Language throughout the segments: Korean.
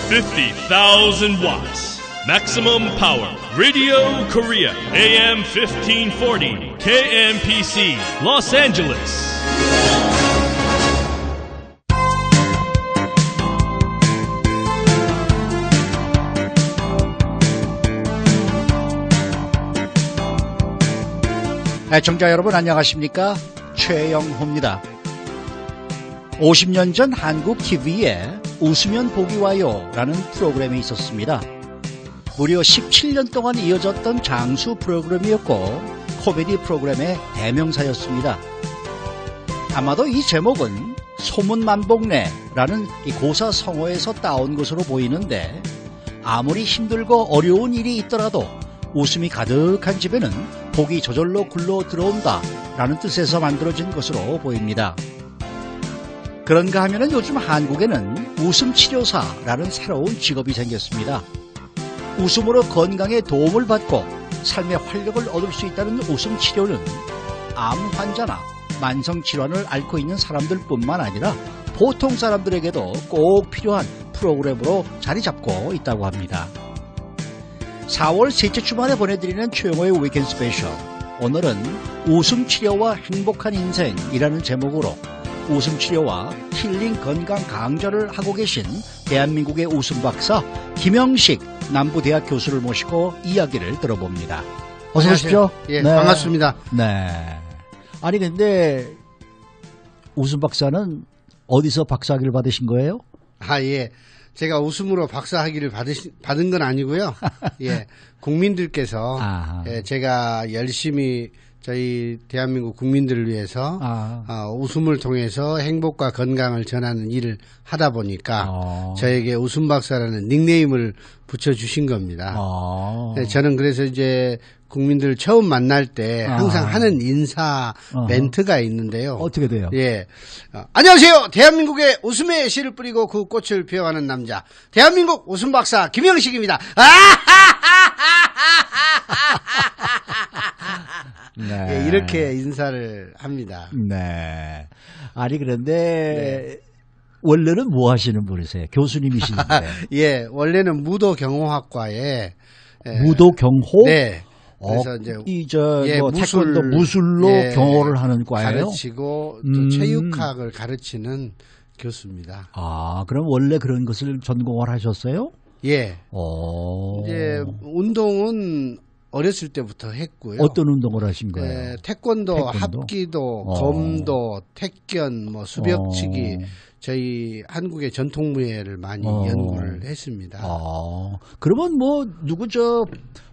50,000 watts. Maximum power. Radio Korea. AM 1540. KMPC. Los Angeles. 애청자 여러분 안녕하십니까? 최영호입니다. 50년 전 한국 TV에 웃으면 복이 와요 라는 프로그램이 있었습니다. 무려 17년 동안 이어졌던 장수 프로그램이었고 코미디 프로그램의 대명사였습니다. 아마도 이 제목은 소문만복래라는 이 고사성어에서 따온 것으로 보이는데 아무리 힘들고 어려운 일이 있더라도 웃음이 가득한 집에는 복이 저절로 굴러 들어온다 라는 뜻에서 만들어진 것으로 보입니다. 그런가 하면은 요즘 한국에는 웃음치료사라는 새로운 직업이 생겼습니다. 웃음으로 건강에 도움을 받고 삶의 활력을 얻을 수 있다는 웃음치료는 암 환자나 만성질환을 앓고 있는 사람들 뿐만 아니라 보통 사람들에게도 꼭 필요한 프로그램으로 자리 잡고 있다고 합니다. 4월 셋째 주말에 보내드리는 최영호의 위켄드 스페셜. 오늘은 웃음치료와 행복한 인생이라는 제목으로 웃음치료와 힐링 건강 강좌를 하고 계신 대한민국의 웃음 박사 김영식 남부대학 교수를 모시고 이야기를 들어봅니다. 어서 오십시오. 예, 네. 반갑습니다. 네. 아니 근데 웃음 박사는 어디서 박사학위를 받으신 거예요? 아, 예. 제가 웃음으로 박사학위를 받은 건 아니고요. 예, 국민들께서 예, 제가 열심히 저희 대한민국 국민들을 위해서 웃음을 통해서 행복과 건강을 전하는 일을 하다 보니까 저에게 웃음 박사라는 닉네임을 붙여주신 겁니다. 네, 저는 그래서 이제 국민들 처음 만날 때 항상 하는 인사 멘트가 있는데요. 어떻게 돼요? 예, 안녕하세요. 대한민국의 웃음의 씨를 뿌리고 그 꽃을 피워가는 남자, 대한민국 웃음 박사 김영식입니다. 네. 예, 이렇게 인사를 합니다. 네. 아니 그런데 원래는 뭐 하시는 분이세요? 교수님이시는데. 예, 원래는 무도경호학과에 무도경호? 네. 그래서 이제 뭐 태권도 무술로 경호를 하는 과예요. 가르치고 또 체육학을 가르치는 교수입니다. 아, 그럼 원래 그런 것을 전공을 하셨어요? 예. 이제 운동은 어렸을 때부터 했고요. 어떤 운동을 하신 거예요? 네, 태권도, 합기도, 검도, 태견, 뭐 수벽치기 저희 한국의 전통무예를 많이 연구를 했습니다. 그러면 뭐 누구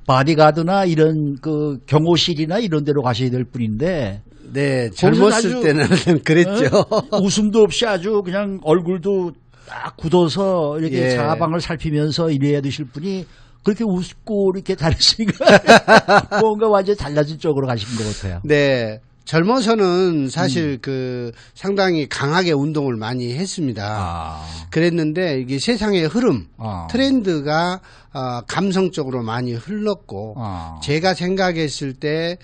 바디가드나 이런 그 경호실이나 이런 데로 가셔야 될 뿐인데. 네, 젊었을 때는 그랬죠. 웃음도 없이 아주 그냥 얼굴도 딱 굳어서 이렇게 사방을 살피면서 일해야 되실 분이 그렇게 웃고 이렇게 다녔으니까 뭔가 완전히 달라진 쪽으로 가신 것 같아요. 네. 젊어서는 사실 상당히 강하게 운동을 많이 했습니다. 그랬는데 이게 세상의 흐름, 트렌드가 감성적으로 많이 흘렀고 제가 생각했을 때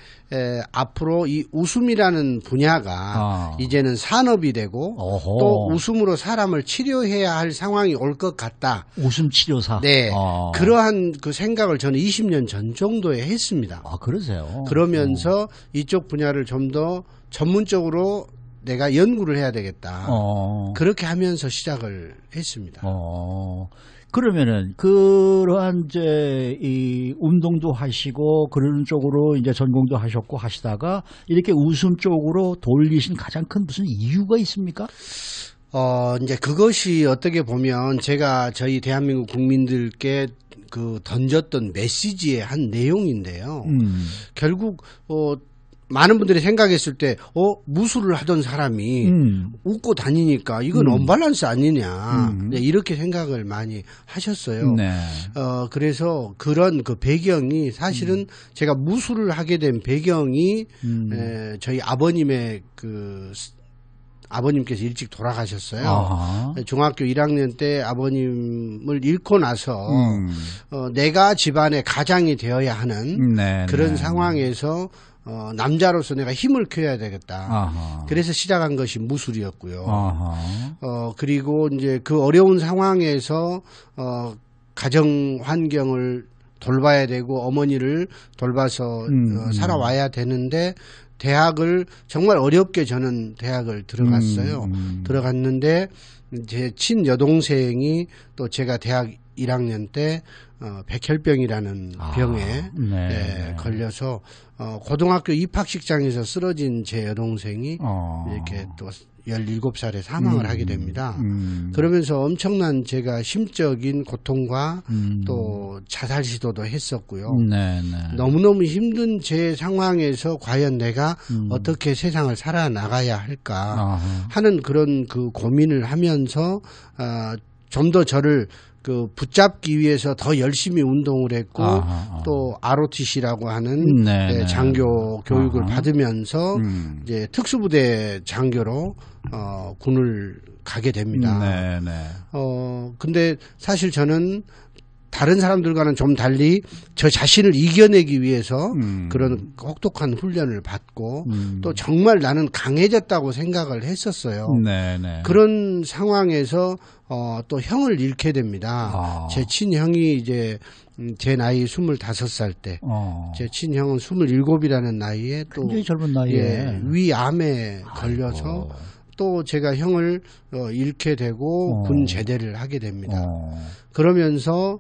앞으로 이 웃음이라는 분야가 이제는 산업이 되고 또 웃음으로 사람을 치료해야 할 상황이 올 것 같다. 웃음 치료사. 네. 그러한 그 생각을 저는 20년 전 정도에 했습니다. 아, 그러세요? 그러면서 이쪽 분야를 좀 더 전문적으로 내가 연구를 해야 되겠다. 그렇게 하면서 시작을 했습니다. 그러면은 그러한 이제 이 운동도 하시고 그런 쪽으로 이제 전공도 하셨고 하시다가 이렇게 웃음 쪽으로 돌리신 가장 큰 무슨 이유가 있습니까? 이제 그것이 어떻게 보면 제가 저희 대한민국 국민들께 던졌던 메시지의 한 내용인데요. 결국 많은 분들이 생각했을 때 무술을 하던 사람이 웃고 다니니까 이건 언밸런스 아니냐 네, 이렇게 생각을 많이 하셨어요. 네. 그래서 그런 그 배경이 사실은 제가 무술을 하게 된 배경이 저희 아버님의 아버님께서 일찍 돌아가셨어요. 중학교 1학년 때 아버님을 잃고 나서 내가 집안의 가장이 되어야 하는 그런 상황에서 남자로서 내가 힘을 키워야 되겠다. 아하. 그래서 시작한 것이 무술이었고요. 그리고 이제 그 어려운 상황에서 가정 환경을 돌봐야 되고 어머니를 돌봐서 살아와야 되는데 대학을 정말 어렵게 저는 대학을 들어갔어요. 들어갔는데 제 친여동생이 또 제가 대학 1학년 때 백혈병이라는 병에 걸려서 고등학교 입학식장에서 쓰러진 제 여동생이 이렇게 또 17살에 사망을 하게 됩니다. 그러면서 엄청난 제가 심적인 고통과 또 자살 시도도 했었고요. 너무너무 힘든 제 상황에서 과연 내가 어떻게 세상을 살아나가야 할까 하는 그런 그 고민을 하면서 좀 더 저를 그 붙잡기 위해서 더 열심히 운동을 했고 또 ROTC라고 하는 장교 교육을 받으면서 이제 특수부대 장교로 군을 가게 됩니다. 근데 사실 저는 다른 사람들과는 좀 달리 저 자신을 이겨내기 위해서 그런 혹독한 훈련을 받고 또 정말 나는 강해졌다고 생각을 했었어요. 그런 상황에서 또 형을 잃게 됩니다. 제 친형이 이제 제 나이 25살 때 제 친형은 27이라는 나이에 또 굉장히 젊은 나이에 위암에 걸려서 또 제가 형을 잃게 되고 군 제대를 하게 됩니다. 그러면서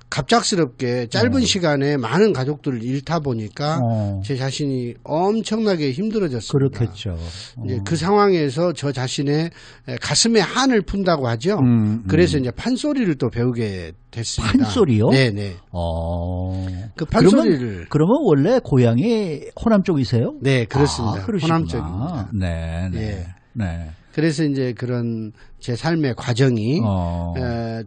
갑작스럽게 짧은 시간에 많은 가족들을 잃다 보니까 제 자신이 엄청나게 힘들어졌습니다. 그렇겠죠. 이제 그 상황에서 저 자신의 가슴에 한을 푼다고 하죠. 그래서 이제 판소리를 또 배우게 됐습니다. 판소리요? 네네. 그 판소리를. 그러면 원래 고향이 호남 쪽이세요? 네, 그렇습니다. 그러시구나. 호남 쪽입니다. 네. 그래서 이제 그런 제 삶의 과정이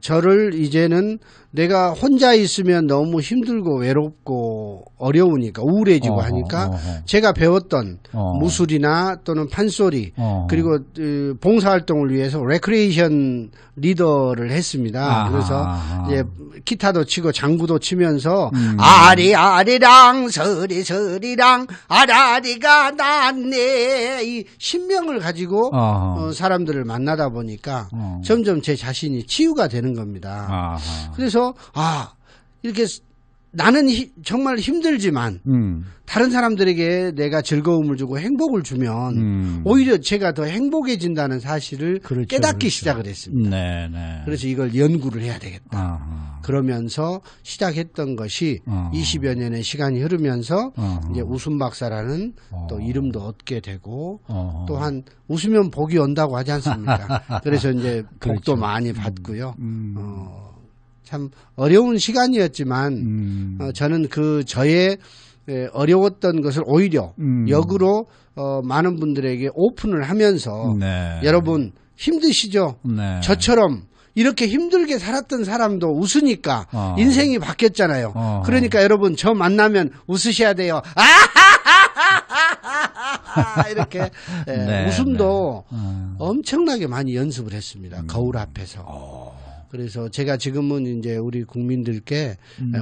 저를 이제는 내가 혼자 있으면 너무 힘들고 외롭고 어려우니까 우울해지고 하니까 제가 배웠던 무술이나 또는 판소리 그리고 봉사활동을 위해서 레크레이션 리더를 했습니다. 그래서 이제 기타도 치고 장구도 치면서 아리아리랑 서리서리랑 아라리가 났네 이 신명을 가지고 사람들을 만나다 보니까 점점 제 자신이 치유가 되는 겁니다. 그래서 이렇게 나는 정말 힘들지만 다른 사람들에게 내가 즐거움을 주고 행복을 주면 오히려 제가 더 행복해진다는 사실을 깨닫기 시작을 했습니다. 그래서 이걸 연구를 해야 되겠다. 그러면서 시작했던 것이 20여 년의 시간이 흐르면서 이제 웃음 박사라는 또 이름도 얻게 되고 또한 웃으면 복이 온다고 하지 않습니까? 그래서 이제 복도 많이 받고요. 참 어려운 시간이었지만 저는 그 저의 어려웠던 것을 오히려 역으로 많은 분들에게 오픈을 하면서 여러분 힘드시죠? 저처럼 이렇게 힘들게 살았던 사람도 웃으니까 인생이 바뀌었잖아요. 그러니까 여러분 저 만나면 웃으셔야 돼요. 이렇게 웃음도 엄청나게 많이 연습을 했습니다. 거울 앞에서. 그래서 제가 지금은 이제 우리 국민들께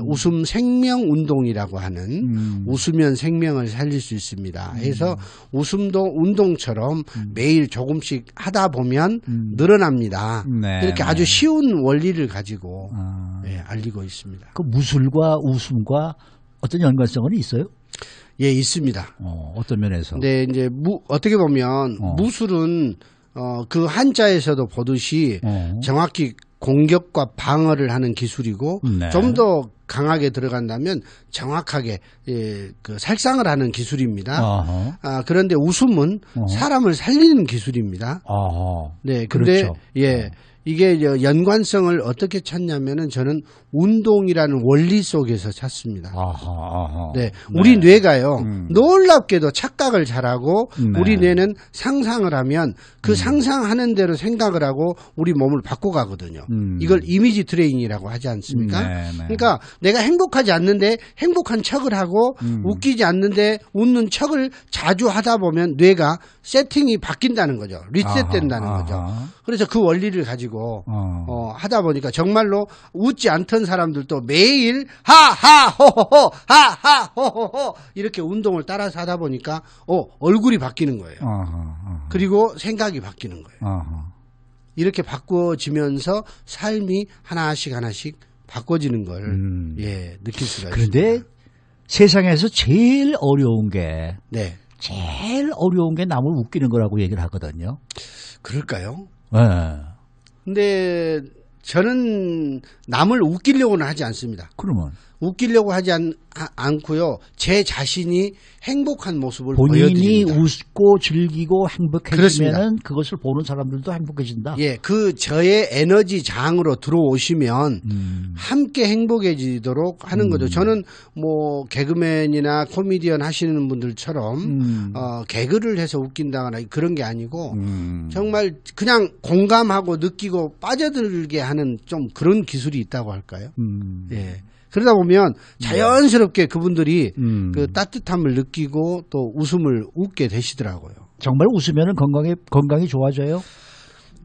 웃음 생명 운동이라고 하는 웃으면 생명을 살릴 수 있습니다. 해서 웃음도 운동처럼 매일 조금씩 하다 보면 늘어납니다. 이렇게 아주 쉬운 원리를 가지고 알리고 있습니다. 그 무술과 웃음과 어떤 연관성은 있어요? 예, 있습니다. 어떤 면에서? 네, 이제 어떻게 보면 무술은 그 한자에서도 보듯이 정확히 공격과 방어를 하는 기술이고 좀 더 강하게 들어간다면 정확하게 그 살상을 하는 기술입니다. 그런데 웃음은 사람을 살리는 기술입니다. 네, 근데 그렇죠. 이게 연관성을 어떻게 찾냐면은 저는 운동이라는 원리 속에서 찾습니다. 네, 우리 뇌가요 놀랍게도 착각을 잘하고 우리 뇌는 상상을 하면 그 상상하는 대로 생각을 하고 우리 몸을 바꿔가거든요. 이걸 이미지 트레이닝이라고 하지 않습니까? 그러니까 내가 행복하지 않는데 행복한 척을 하고 웃기지 않는데 웃는 척을 자주 하다 보면 뇌가 세팅이 바뀐다는 거죠. 리셋된다는 거죠. 그래서 그 원리를 가지고 느끼고 하다 보니까 정말로 웃지 않던 사람들도 매일 하하 호호호 하하 호호호 이렇게 운동을 따라서 하다 보니까 얼굴이 바뀌는 거예요. 그리고 생각이 바뀌는 거예요. 이렇게 바꿔지면서 삶이 하나씩 바꿔지는 걸 느낄 수가 있습니다. 그런데 세상에서 제일 어려운 게 네. 제일 어려운 게 남을 웃기는 거라고 얘기를 하거든요. 그럴까요? 네. 근데 저는 남을 웃기려고는 하지 않습니다. 그러면 웃기려고 하지 않고요. 제 자신이 행복한 모습을 본인이 보여드립니다. 웃고 즐기고 행복해지면 그것을 보는 사람들도 행복해진다. 예, 그 저의 에너지 장으로 들어오시면 함께 행복해지도록 하는 거죠. 저는 뭐 개그맨이나 코미디언 하시는 분들처럼 개그를 해서 웃긴다거나 그런 게 아니고 정말 그냥 공감하고 느끼고 빠져들게 하는 좀 그런 기술이 있다고 할까요? 예. 그러다 보면 자연스럽게 그분들이 그 따뜻함을 느끼고 또 웃음을 웃게 되시더라고요. 정말 웃으면 건강이 좋아져요?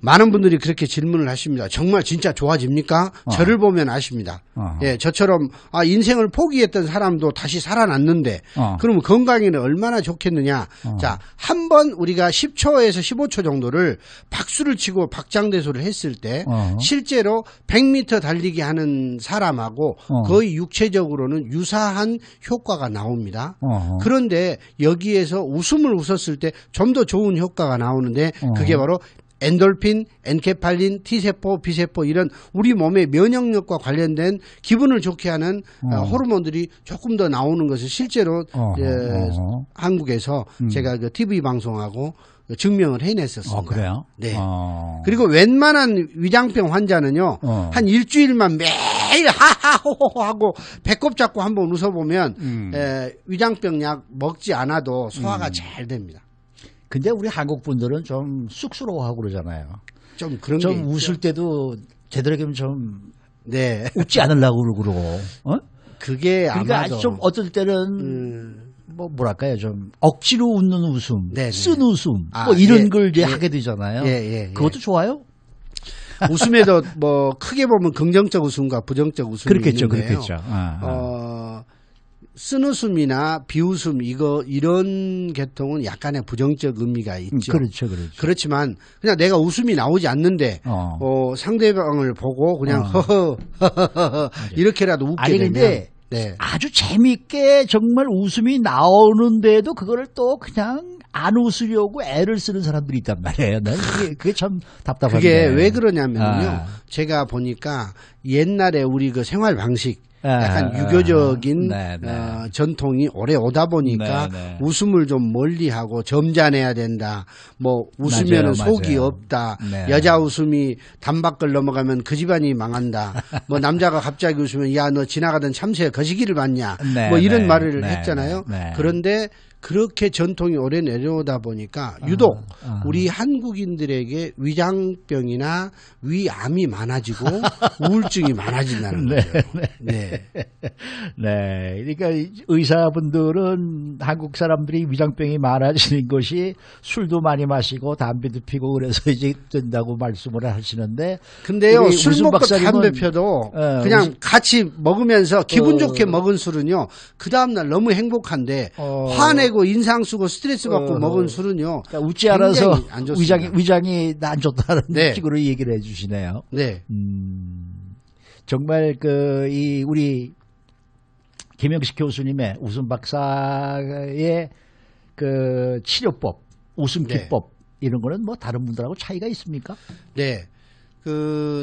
많은 분들이 그렇게 질문을 하십니다. 정말 진짜 좋아집니까? 저를 보면 아십니다. 예, 저처럼 인생을 포기했던 사람도 다시 살아났는데 그러면 건강에는 얼마나 좋겠느냐. 자, 한번 우리가 10초에서 15초 정도를 박수를 치고 박장대소를 했을 때 실제로 100m 달리기 하는 사람하고 거의 육체적으로는 유사한 효과가 나옵니다. 그런데 여기에서 웃음을 웃었을 때 좀 더 좋은 효과가 나오는데 그게 바로 엔돌핀, 엔케팔린, T세포, B세포 이런 우리 몸의 면역력과 관련된 기분을 좋게 하는 호르몬들이 조금 더 나오는 것을 실제로 한국에서 제가 그 TV 방송하고 증명을 해냈었습니다. 그래요? 네. 그리고 웬만한 위장병 환자는요, 한 일주일만 매일 하하호호 하고 배꼽 잡고 한번 웃어보면 위장병 약 먹지 않아도 소화가 잘 됩니다. 근데 우리 한국 분들은 좀 쑥스러워하고 그러잖아요. 좀 그런 게 좀 웃을 때도 제대로 하면 좀 네. 웃지 않으려고 그러고. 그게 그러니까 아마도 좀 어떨 때는 뭐랄까요, 좀 억지로 웃는 웃음, 네네. 쓴 웃음, 뭐 이런 걸 이제 예. 하게 되잖아요. 예. 그것도 좋아요? 웃음에도 뭐 크게 보면 긍정적 웃음과 부정적 웃음이 있는데요. 그렇겠죠. 쓴웃음이나 비웃음 이런 계통은 약간의 부정적 의미가 있죠. 그렇죠. 그렇지만 그냥 내가 웃음이 나오지 않는데 상대방을 보고 그냥 허허 이렇게라도 웃게 아니, 되면 근데 아주 재미있게 정말 웃음이 나오는데도 그거를 또 그냥 안 웃으려고 애를 쓰는 사람들이 있단 말이에요. 난 그게 참 답답한데. 그게 왜 그러냐면요. 제가 보니까 옛날에 우리 그 생활 방식 약간 유교적인 전통이 오래 오다 보니까 웃음을 좀 멀리하고 점잖해야 된다. 뭐 웃으면 속이 없다. 여자 웃음이 단박을 넘어가면 그 집안이 망한다. 뭐 남자가 갑자기 웃으면 야, 너 지나가던 참새에 거시기를 봤냐. 뭐 이런 말을 했잖아요. 그런데 그렇게 전통이 오래 내려오다 보니까 유독 우리 한국인들에게 위장병이나 위암이 많아지고 우울증이 많아진다는 거죠. 네. 그러니까 의사분들은 한국 사람들이 위장병이 많아지는 것이 술도 많이 마시고 담배도 피고 그래서 이제 된다고 말씀을 하시는데. 근데요, 술 먹고 담배 펴도 그냥 같이 먹으면서 기분 좋게 먹은 술은요, 그 다음날 너무 행복한데 화내고 인상 쓰고 스트레스 받고 먹은 술은요. 그러니까 웃지 않아서 위장이 안 좋다는 네. 식으로 얘기를 해주시네요. 네. 정말 우리 김영식 교수님의 웃음 박사의 그 치료법, 웃음 기법 이런 거는 뭐 다른 분들하고 차이가 있습니까? 네.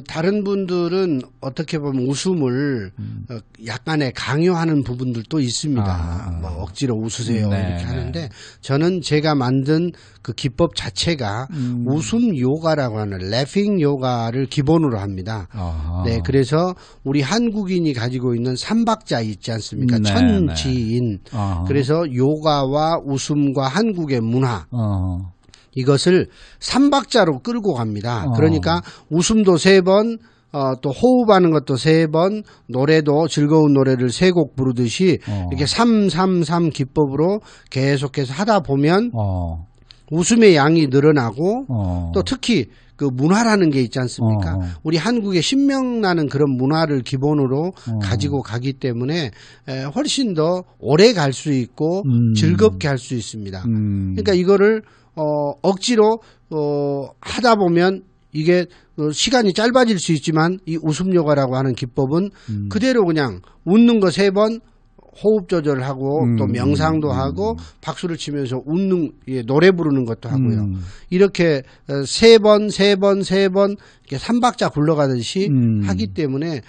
다른 분들은 어떻게 보면 웃음을 약간의 강요하는 부분들도 있습니다. 뭐 억지로 웃으세요 이렇게 하는데 저는 제가 만든 그 기법 자체가 웃음 요가라고 하는 laughing 요가를 기본으로 합니다. 네, 그래서 우리 한국인이 가지고 있는 삼박자 있지 않습니까? 천지인. 그래서 요가와 웃음과 한국의 문화. 이것을 3박자로 끌고 갑니다. 그러니까 웃음도 3번, 또 호흡하는 것도 3번, 노래도 즐거운 노래를 3곡 부르듯이 이렇게 333 기법으로 계속해서 하다 보면 웃음의 양이 늘어나고 또 특히 그 문화라는 게 있지 않습니까? 우리 한국의 신명나는 그런 문화를 기본으로 가지고 가기 때문에 훨씬 더 오래 갈 수 있고 즐겁게 할 수 있습니다. 그러니까 이거를 억지로 하다 보면 이게 시간이 짧아질 수 있지만 이 웃음 요가라고 하는 기법은 그대로 그냥 웃는 거 3번 호흡 조절하고 또 명상도 하고 박수를 치면서 웃는 노래 부르는 것도 하고요. 이렇게 3번 이렇게 3박자 굴러가듯이 하기 때문에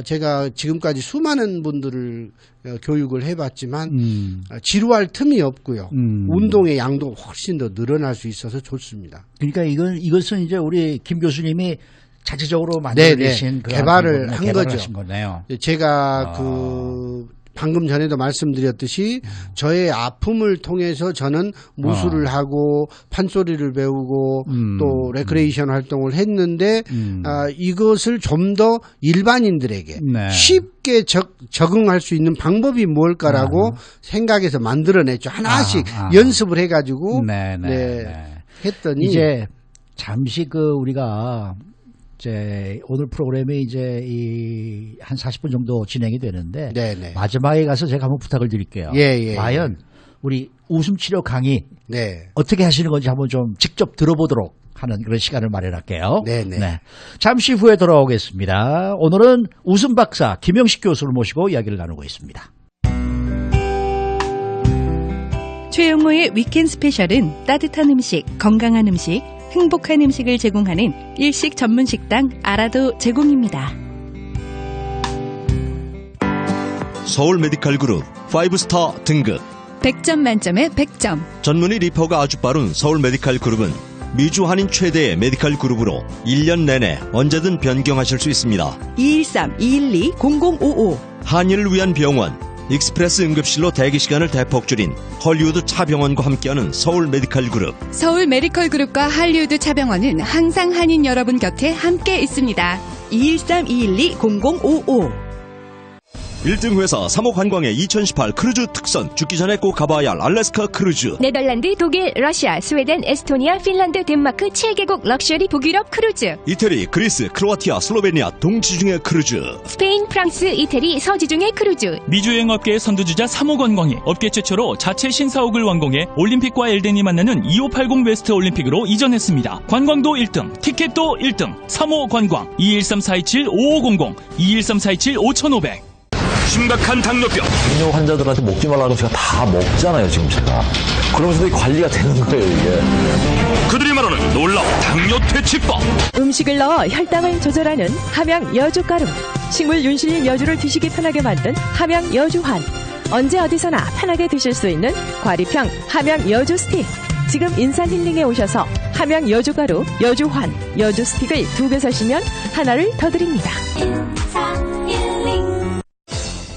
제가 지금까지 수많은 분들을 교육을 해봤지만 지루할 틈이 없고요. 운동의 양도 훨씬 더 늘어날 수 있어서 좋습니다. 그러니까 이것은 이제 우리 김 교수님이 자체적으로 만들어내신 개발을 한 거죠. 거네요. 제가 방금 전에도 말씀드렸듯이 저의 아픔을 통해서 저는 무술을 하고 판소리를 배우고 또 레크레이션 활동을 했는데 이것을 좀 더 일반인들에게 쉽게 적응할 수 있는 방법이 뭘까라고 생각해서 만들어냈죠. 하나씩 연습을 해가지고 했더니 이제 잠시 우리가 오늘 프로그램이 이제 한 40분 정도 진행이 되는데 마지막에 가서 제가 한번 부탁을 드릴게요. 과연 우리 웃음 치료 강의 어떻게 하시는 건지 한번 좀 직접 들어보도록 하는 그런 시간을 마련할게요. 잠시 후에 돌아오겠습니다. 오늘은 웃음 박사 김영식 교수를 모시고 이야기를 나누고 있습니다. 최용호의 위켄 스페셜은 따뜻한 음식, 건강한 음식, 행복한 음식을 제공하는 일식 전문 식당 아라도 제공입니다. 서울 메디칼 그룹 5스타 등급 100점 만점에 100점. 전문의 리퍼가 아주 빠른 서울 메디칼 그룹은 미주 한인 최대의 메디칼 그룹으로 1년 내내 언제든 변경하실 수 있습니다. 213-212-0055 한인을 위한 병원 익스프레스 응급실로 대기시간을 대폭 줄인 헐리우드 차병원과 함께하는 서울 메디칼 그룹. 서울 메디컬 그룹과 할리우드 차병원은 항상 한인 여러분 곁에 함께 있습니다. 213-212-0055 1등 회사 3호 관광의 2018 크루즈 특선. 죽기 전에 꼭 가봐야 할 알래스카 크루즈. 네덜란드, 독일, 러시아, 스웨덴, 에스토니아, 핀란드, 덴마크 7개국 럭셔리 북유럽 크루즈. 이태리, 그리스, 크로아티아, 슬로베니아 동지중해 크루즈. 스페인, 프랑스, 이태리 서지중해 크루즈. 미주여행업계의 선두주자 3호 관광이 업계 최초로 자체 신사옥을 완공해 올림픽과 엘덴이 만나는 2580 웨스트 올림픽으로 이전했습니다. 관광도 1등, 티켓도 1등. 3호 관광 213-427-5500 213-427-5500. 심각한 당뇨병. 당뇨 환자들한테 먹지 말라고 제가 다 먹잖아요, 지금 제가. 그러면서도 관리가 되는 거예요, 이게. 그들이 말하는 놀라운 당뇨 퇴치법. 음식을 넣어 혈당을 조절하는 함양 여주가루. 식물 윤실린 여주를 드시기 편하게 만든 함양 여주환. 언제 어디서나 편하게 드실 수 있는 과리평 함양 여주 스틱. 지금 인산힐링에 오셔서 함양 여주가루, 여주환, 여주 스틱을 2개 사시면 하나를 더 드립니다.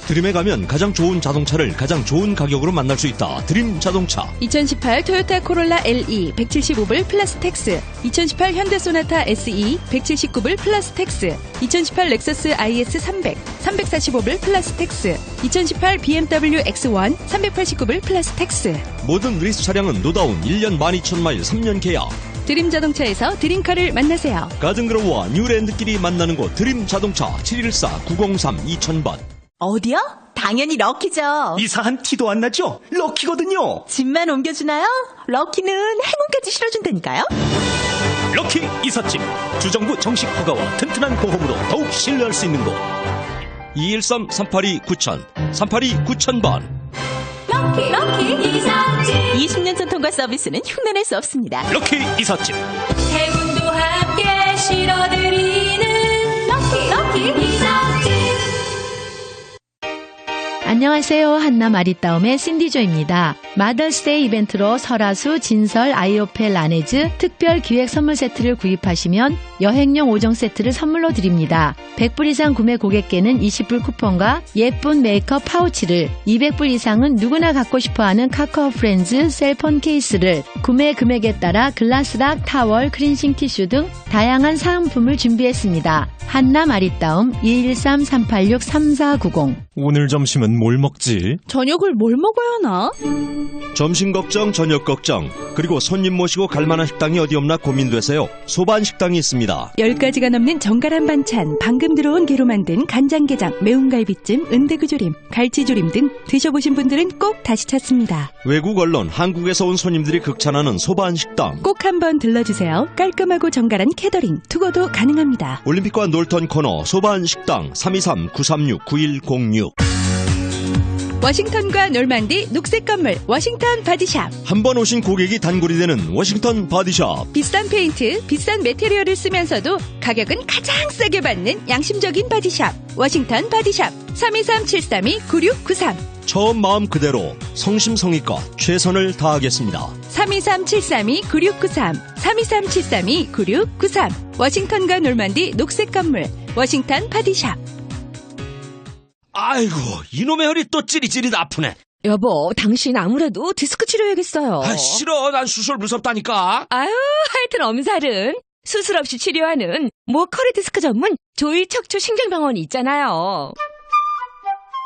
드림에 가면 가장 좋은 자동차를 가장 좋은 가격으로 만날 수 있다. 드림 자동차. 2018 토요타 코롤라 LE 175불 플러스 텍스, 2018 현대 소나타 SE 179불 플러스 텍스, 2018 렉서스 IS 300 345불 플러스 텍스, 2018 BMW X1 389불 플러스 텍스. 모든 리스 차량은 노다운 1년 12,000마일 3년 계약. 드림 자동차에서 드림카를 만나세요. 가든그로우와 뉴랜드끼리 만나는 곳 드림 자동차. 714-903-2000번. 어디요? 당연히 럭키죠. 이사한 티도 안 나죠? 럭키거든요. 집만 옮겨주나요? 럭키는 행운까지 실어준다니까요. 럭키 이삿짐. 주정부 정식 허가와 튼튼한 보험으로 더욱 신뢰할 수 있는 곳. 213-382-9000 382-9000번. 럭키 이삿짐. 20년 전통과 서비스는 흉내낼 수 없습니다. 럭키 이삿짐. 행운도 함께 실어드리는 럭키 이삿짐. 안녕하세요. 한남 아리따움의 신디조입니다. 마더스데이 이벤트로 설화수, 진설, 아이오펠, 라네즈 특별 기획 선물 세트를 구입하시면 여행용 5종 세트를 선물로 드립니다. 100불 이상 구매 고객께는 20불 쿠폰과 예쁜 메이크업 파우치를, 200불 이상은 누구나 갖고 싶어하는 카카오 프렌즈 셀폰 케이스를, 구매 금액에 따라 글라스락, 타월, 클린싱 티슈 등 다양한 사은품을 준비했습니다. 한남 아리따움 213-386-3490 오늘 점심은 뭘 먹지? 저녁을 뭘 먹어야 하나? 점심 걱정, 저녁 걱정, 그리고 손님 모시고 갈 만한 식당이 어디 없나 고민되세요. 소반식당이 있습니다. 10가지가 넘는 정갈한 반찬, 방금 들어온 게로 만든 간장게장, 매운갈비찜, 은대구조림, 갈치조림 등 드셔보신 분들은 꼭 다시 찾습니다. 외국 언론, 한국에서 온 손님들이 극찬하는 소반식당. 꼭 한번 들러주세요. 깔끔하고 정갈한 캐터링, 투고도 가능합니다. 올림픽과 놀턴 코너 소반식당 323-936-9106. 워싱턴과 놀만디 녹색 건물 워싱턴 바디샵. 한 번 오신 고객이 단골이 되는 워싱턴 바디샵. 비싼 페인트, 비싼 매테리얼을 쓰면서도 가격은 가장 싸게 받는 양심적인 바디샵. 워싱턴 바디샵 323-732-9693. 처음 마음 그대로 성심성의껏 최선을 다하겠습니다. 323-732-9693 323-732-9693. 워싱턴과 놀만디 녹색 건물 워싱턴 바디샵. 아이고, 이놈의 허리 또 찌릿찌릿 아프네. 여보, 당신 아무래도 디스크 치료해야겠어요. 싫어. 난 수술 무섭다니까. 아유, 하여튼 엄살은 수술 없이 치료하는 목 허리 디스크 전문 조이 척추 신경병원이 있잖아요.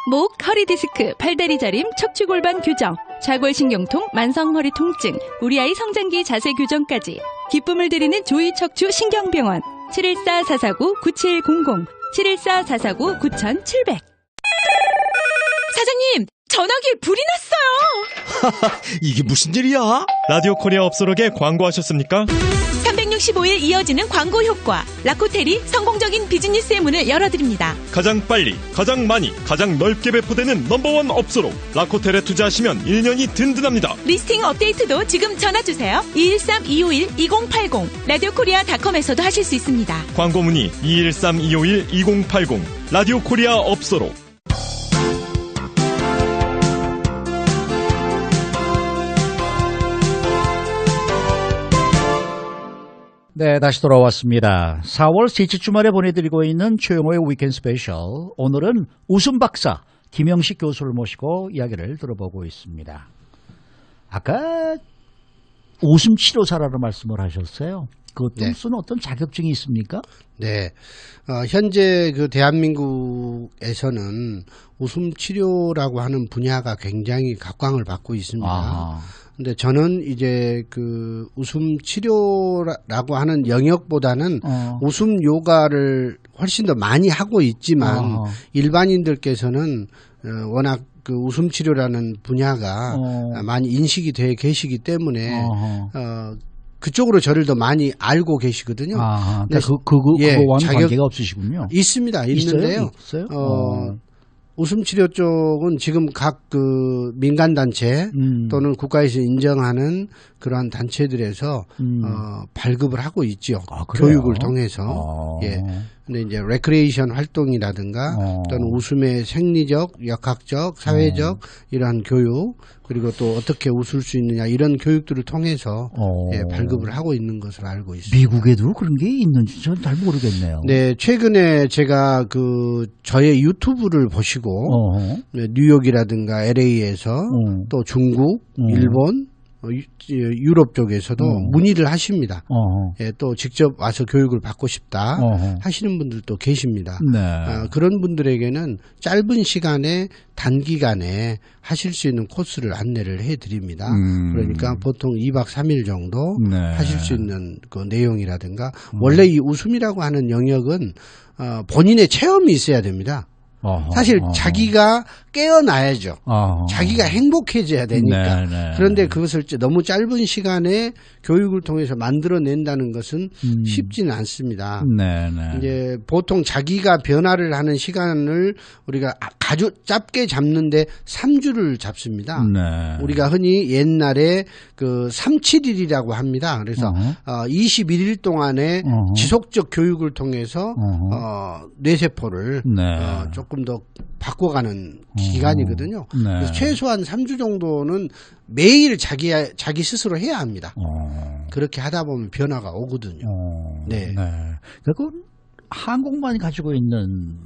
목, 허리 디스크, 팔다리 저림, 척추 골반 교정, 좌골신경통, 만성허리 통증, 우리 아이 성장기 자세 교정까지 기쁨을 드리는 조이 척추 신경병원 714-449-9700 714-449-9700. 사장님, 전화기에 불이 났어요. 이게 무슨 일이야? 라디오 코리아 업소록에 광고하셨습니까? 365일 이어지는 광고 효과. 라코텔이 성공적인 비즈니스의 문을 열어드립니다. 가장 빨리, 가장 많이, 가장 넓게 배포되는 넘버원 업소록. 라코텔에 투자하시면 1년이 든든합니다. 리스팅 업데이트도 지금 전화주세요. 213-251-2080. 라디오 코리아닷컴에서도 하실 수 있습니다. 광고 문의 213-251-2080. 라디오 코리아 업소록. 네, 다시 돌아왔습니다. 4월 셋째 주말에 보내드리고 있는 최영호의 위켄드 스페셜. 오늘은 웃음 박사 김영식 교수를 모시고 이야기를 들어보고 있습니다. 아까 웃음 치료사라는 말씀을 하셨어요. 그것도 무슨 어떤 자격증이 있습니까? 네. 현재 그 대한민국에서는 웃음 치료라고 하는 분야가 굉장히 각광을 받고 있습니다. 근데 저는 이제 그 웃음 치료라고 하는 영역보다는 웃음 요가를 훨씬 더 많이 하고 있지만 일반인들께서는 워낙 그 웃음 치료라는 분야가 많이 인식이 돼 계시기 때문에 그쪽으로 저를 더 많이 알고 계시거든요. 그러니까 그거와는 관계가 없으시군요. 있습니다. 있는데요. 있어요? 웃음 치료 쪽은 지금 각 그 민간 단체 또는 국가에서 인정하는 그러한 단체들에서 발급을 하고 있죠. 교육을 통해서. 예. 근데 이제 레크레이션 활동이라든가 또는 웃음의 생리적, 역학적, 사회적 이러한 교육 그리고 또 어떻게 웃을 수 있느냐 이런 교육들을 통해서 예, 발급을 하고 있는 것으로 알고 있습니다. 미국에도 그런 게 있는지 저는 잘 모르겠네요. 네, 최근에 제가 그 저의 유튜브를 보시고 뉴욕이라든가 LA에서 또 중국, 일본 유럽 쪽에서도 문의를 하십니다. 예, 또 직접 와서 교육을 받고 싶다 하시는 분들도 계십니다. 네. 그런 분들에게는 짧은 시간에 단기간에 하실 수 있는 코스를 안내를 해드립니다. 그러니까 보통 2박 3일 정도 하실 수 있는 그 내용이라든가 원래 이 웃음이라고 하는 영역은 본인의 체험이 있어야 됩니다. 사실 자기가 깨어나야죠. 자기가 행복해져야 되니까. 그런데 그것을 너무 짧은 시간에 교육을 통해서 만들어낸다는 것은 쉽지는 않습니다. 이제 보통 자기가 변화를 하는 시간을 우리가 아주 짧게 잡는데 3주를 잡습니다. 우리가 흔히 옛날에 그 3-7일이라고 합니다. 그래서 21일 동안에 지속적 교육을 통해서 뇌세포를 조금 더 바꿔가는 기간이거든요. 그래서 최소한 3주 정도는 매일 자기 스스로 해야 합니다. 그렇게 하다 보면 변화가 오거든요. 네. 그리고 한국만이 가지고 있는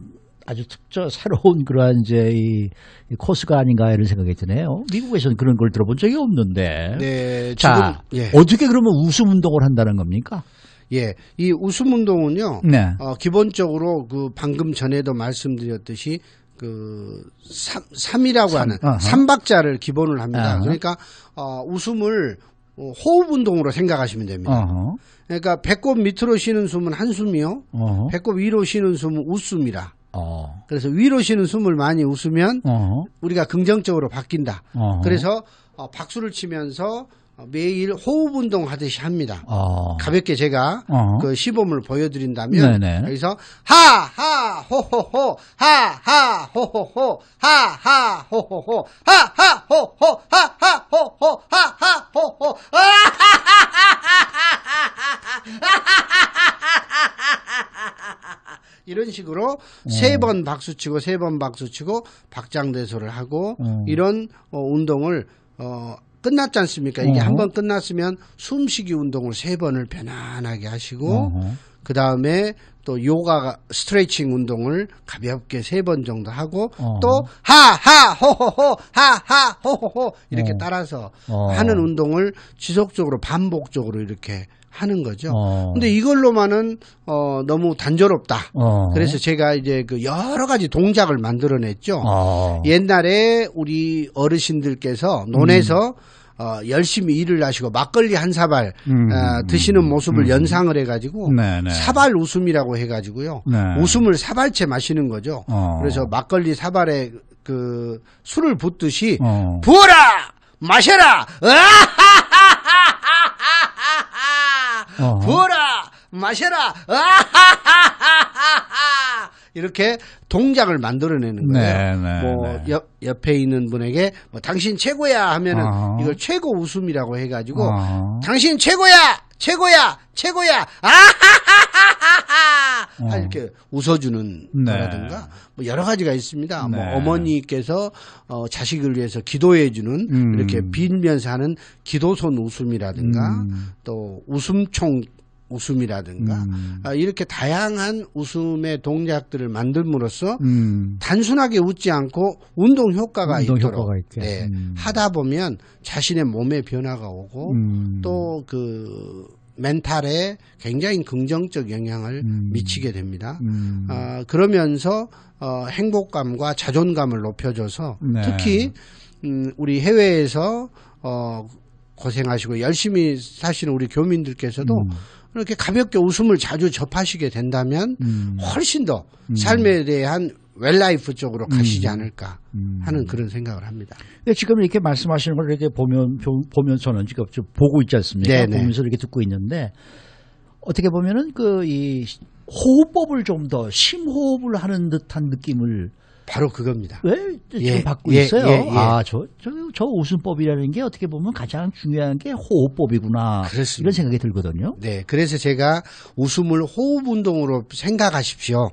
아주 새로운 그러한 이제 이 코스가 아닌가 이런 생각이 드네요. 미국에서는 그런 걸 들어본 적이 없는데. 네. 자, 어떻게 그러면 웃음 운동을 한다는 겁니까? 예, 이 웃음 운동은요. 기본적으로 그 방금 전에도 말씀드렸듯이 그 3이라고 하는 3박자를 기본을 합니다. 그러니까 웃음을 호흡 운동으로 생각하시면 됩니다. 그러니까 배꼽 밑으로 쉬는 숨은 한숨이요. 배꼽 위로 쉬는 숨은 웃숨이라. 그래서 위로 쉬는 숨을 많이 웃으면 우리가 긍정적으로 바뀐다. 그래서 박수를 치면서 매일 호흡 운동 하듯이 합니다. 가볍게 제가 그 시범을 보여드린다면 네네. 여기서 하하 호호호 하하 호호호 하하 호호호 하하 호호 하하 호호 하하 호호 이런 식으로 3번 박수치고 3번 박수치고 박장대소를 하고 이런 운동을 끝났지 않습니까? 이게 한 번 끝났으면 숨쉬기 운동을 3번을 편안하게 하시고 그 다음에 또 요가 스트레칭 운동을 가볍게 3번 정도 하고 또 하하 호호호 하하 호호호 이렇게 따라서 하는 운동을 지속적으로 반복적으로 이렇게 하는 거죠. 근데 이걸로만은 너무 단조롭다. 그래서 제가 이제 그 여러 가지 동작을 만들어냈죠. 옛날에 우리 어르신들께서 논에서 열심히 일을 하시고 막걸리 한 사발 드시는 모습을 연상을 해가지고 사발 웃음이라고 해가지고요. 웃음을 사발째 마시는 거죠. 그래서 막걸리 사발에 그 술을 붓듯이 부어라 마셔라 부어라 마셔라 이렇게 동작을 만들어내는 거예요. 뭐 옆에 있는 분에게 뭐 당신 최고야 하면은 이걸 최고 웃음이라고 해가지고 당신 최고야 최고야 최고야 아하하하하하 이렇게 웃어주는 거라든가 뭐 여러 가지가 있습니다. 뭐 어머니께서 자식을 위해서 기도해주는 이렇게 빌면서 하는 기도손 웃음이라든가 또 웃음총 웃음이라든가 이렇게 다양한 웃음의 동작들을 만듦으로써 단순하게 웃지 않고 운동 효과가 있도록 하다 보면 자신의 몸에 변화가 오고 또 그 멘탈에 굉장히 긍정적 영향을 미치게 됩니다. 그러면서 행복감과 자존감을 높여줘서 특히 우리 해외에서 고생하시고 열심히 사시는 우리 교민들께서도 이렇게 가볍게 웃음을 자주 접하시게 된다면 훨씬 더 삶에 대한 웰라이프 쪽으로 가시지 않을까 하는 그런 생각을 합니다. 근데 지금 이렇게 말씀하시는 걸 이렇게 보면서는 지금 좀 보고 있지 않습니까? 네네. 보면서 이렇게 듣고 있는데 어떻게 보면은 그 이 호흡법을 좀 더 심호흡을 하는 듯한 느낌을 바로 그겁니다. 왜 지금 받고 있어요? 저 웃음법이라는 게 어떻게 보면 가장 중요한 게 호흡법이구나. 그렇습니다. 이런 생각이 들거든요. 네, 그래서 제가 웃음을 호흡 운동으로 생각하십시오.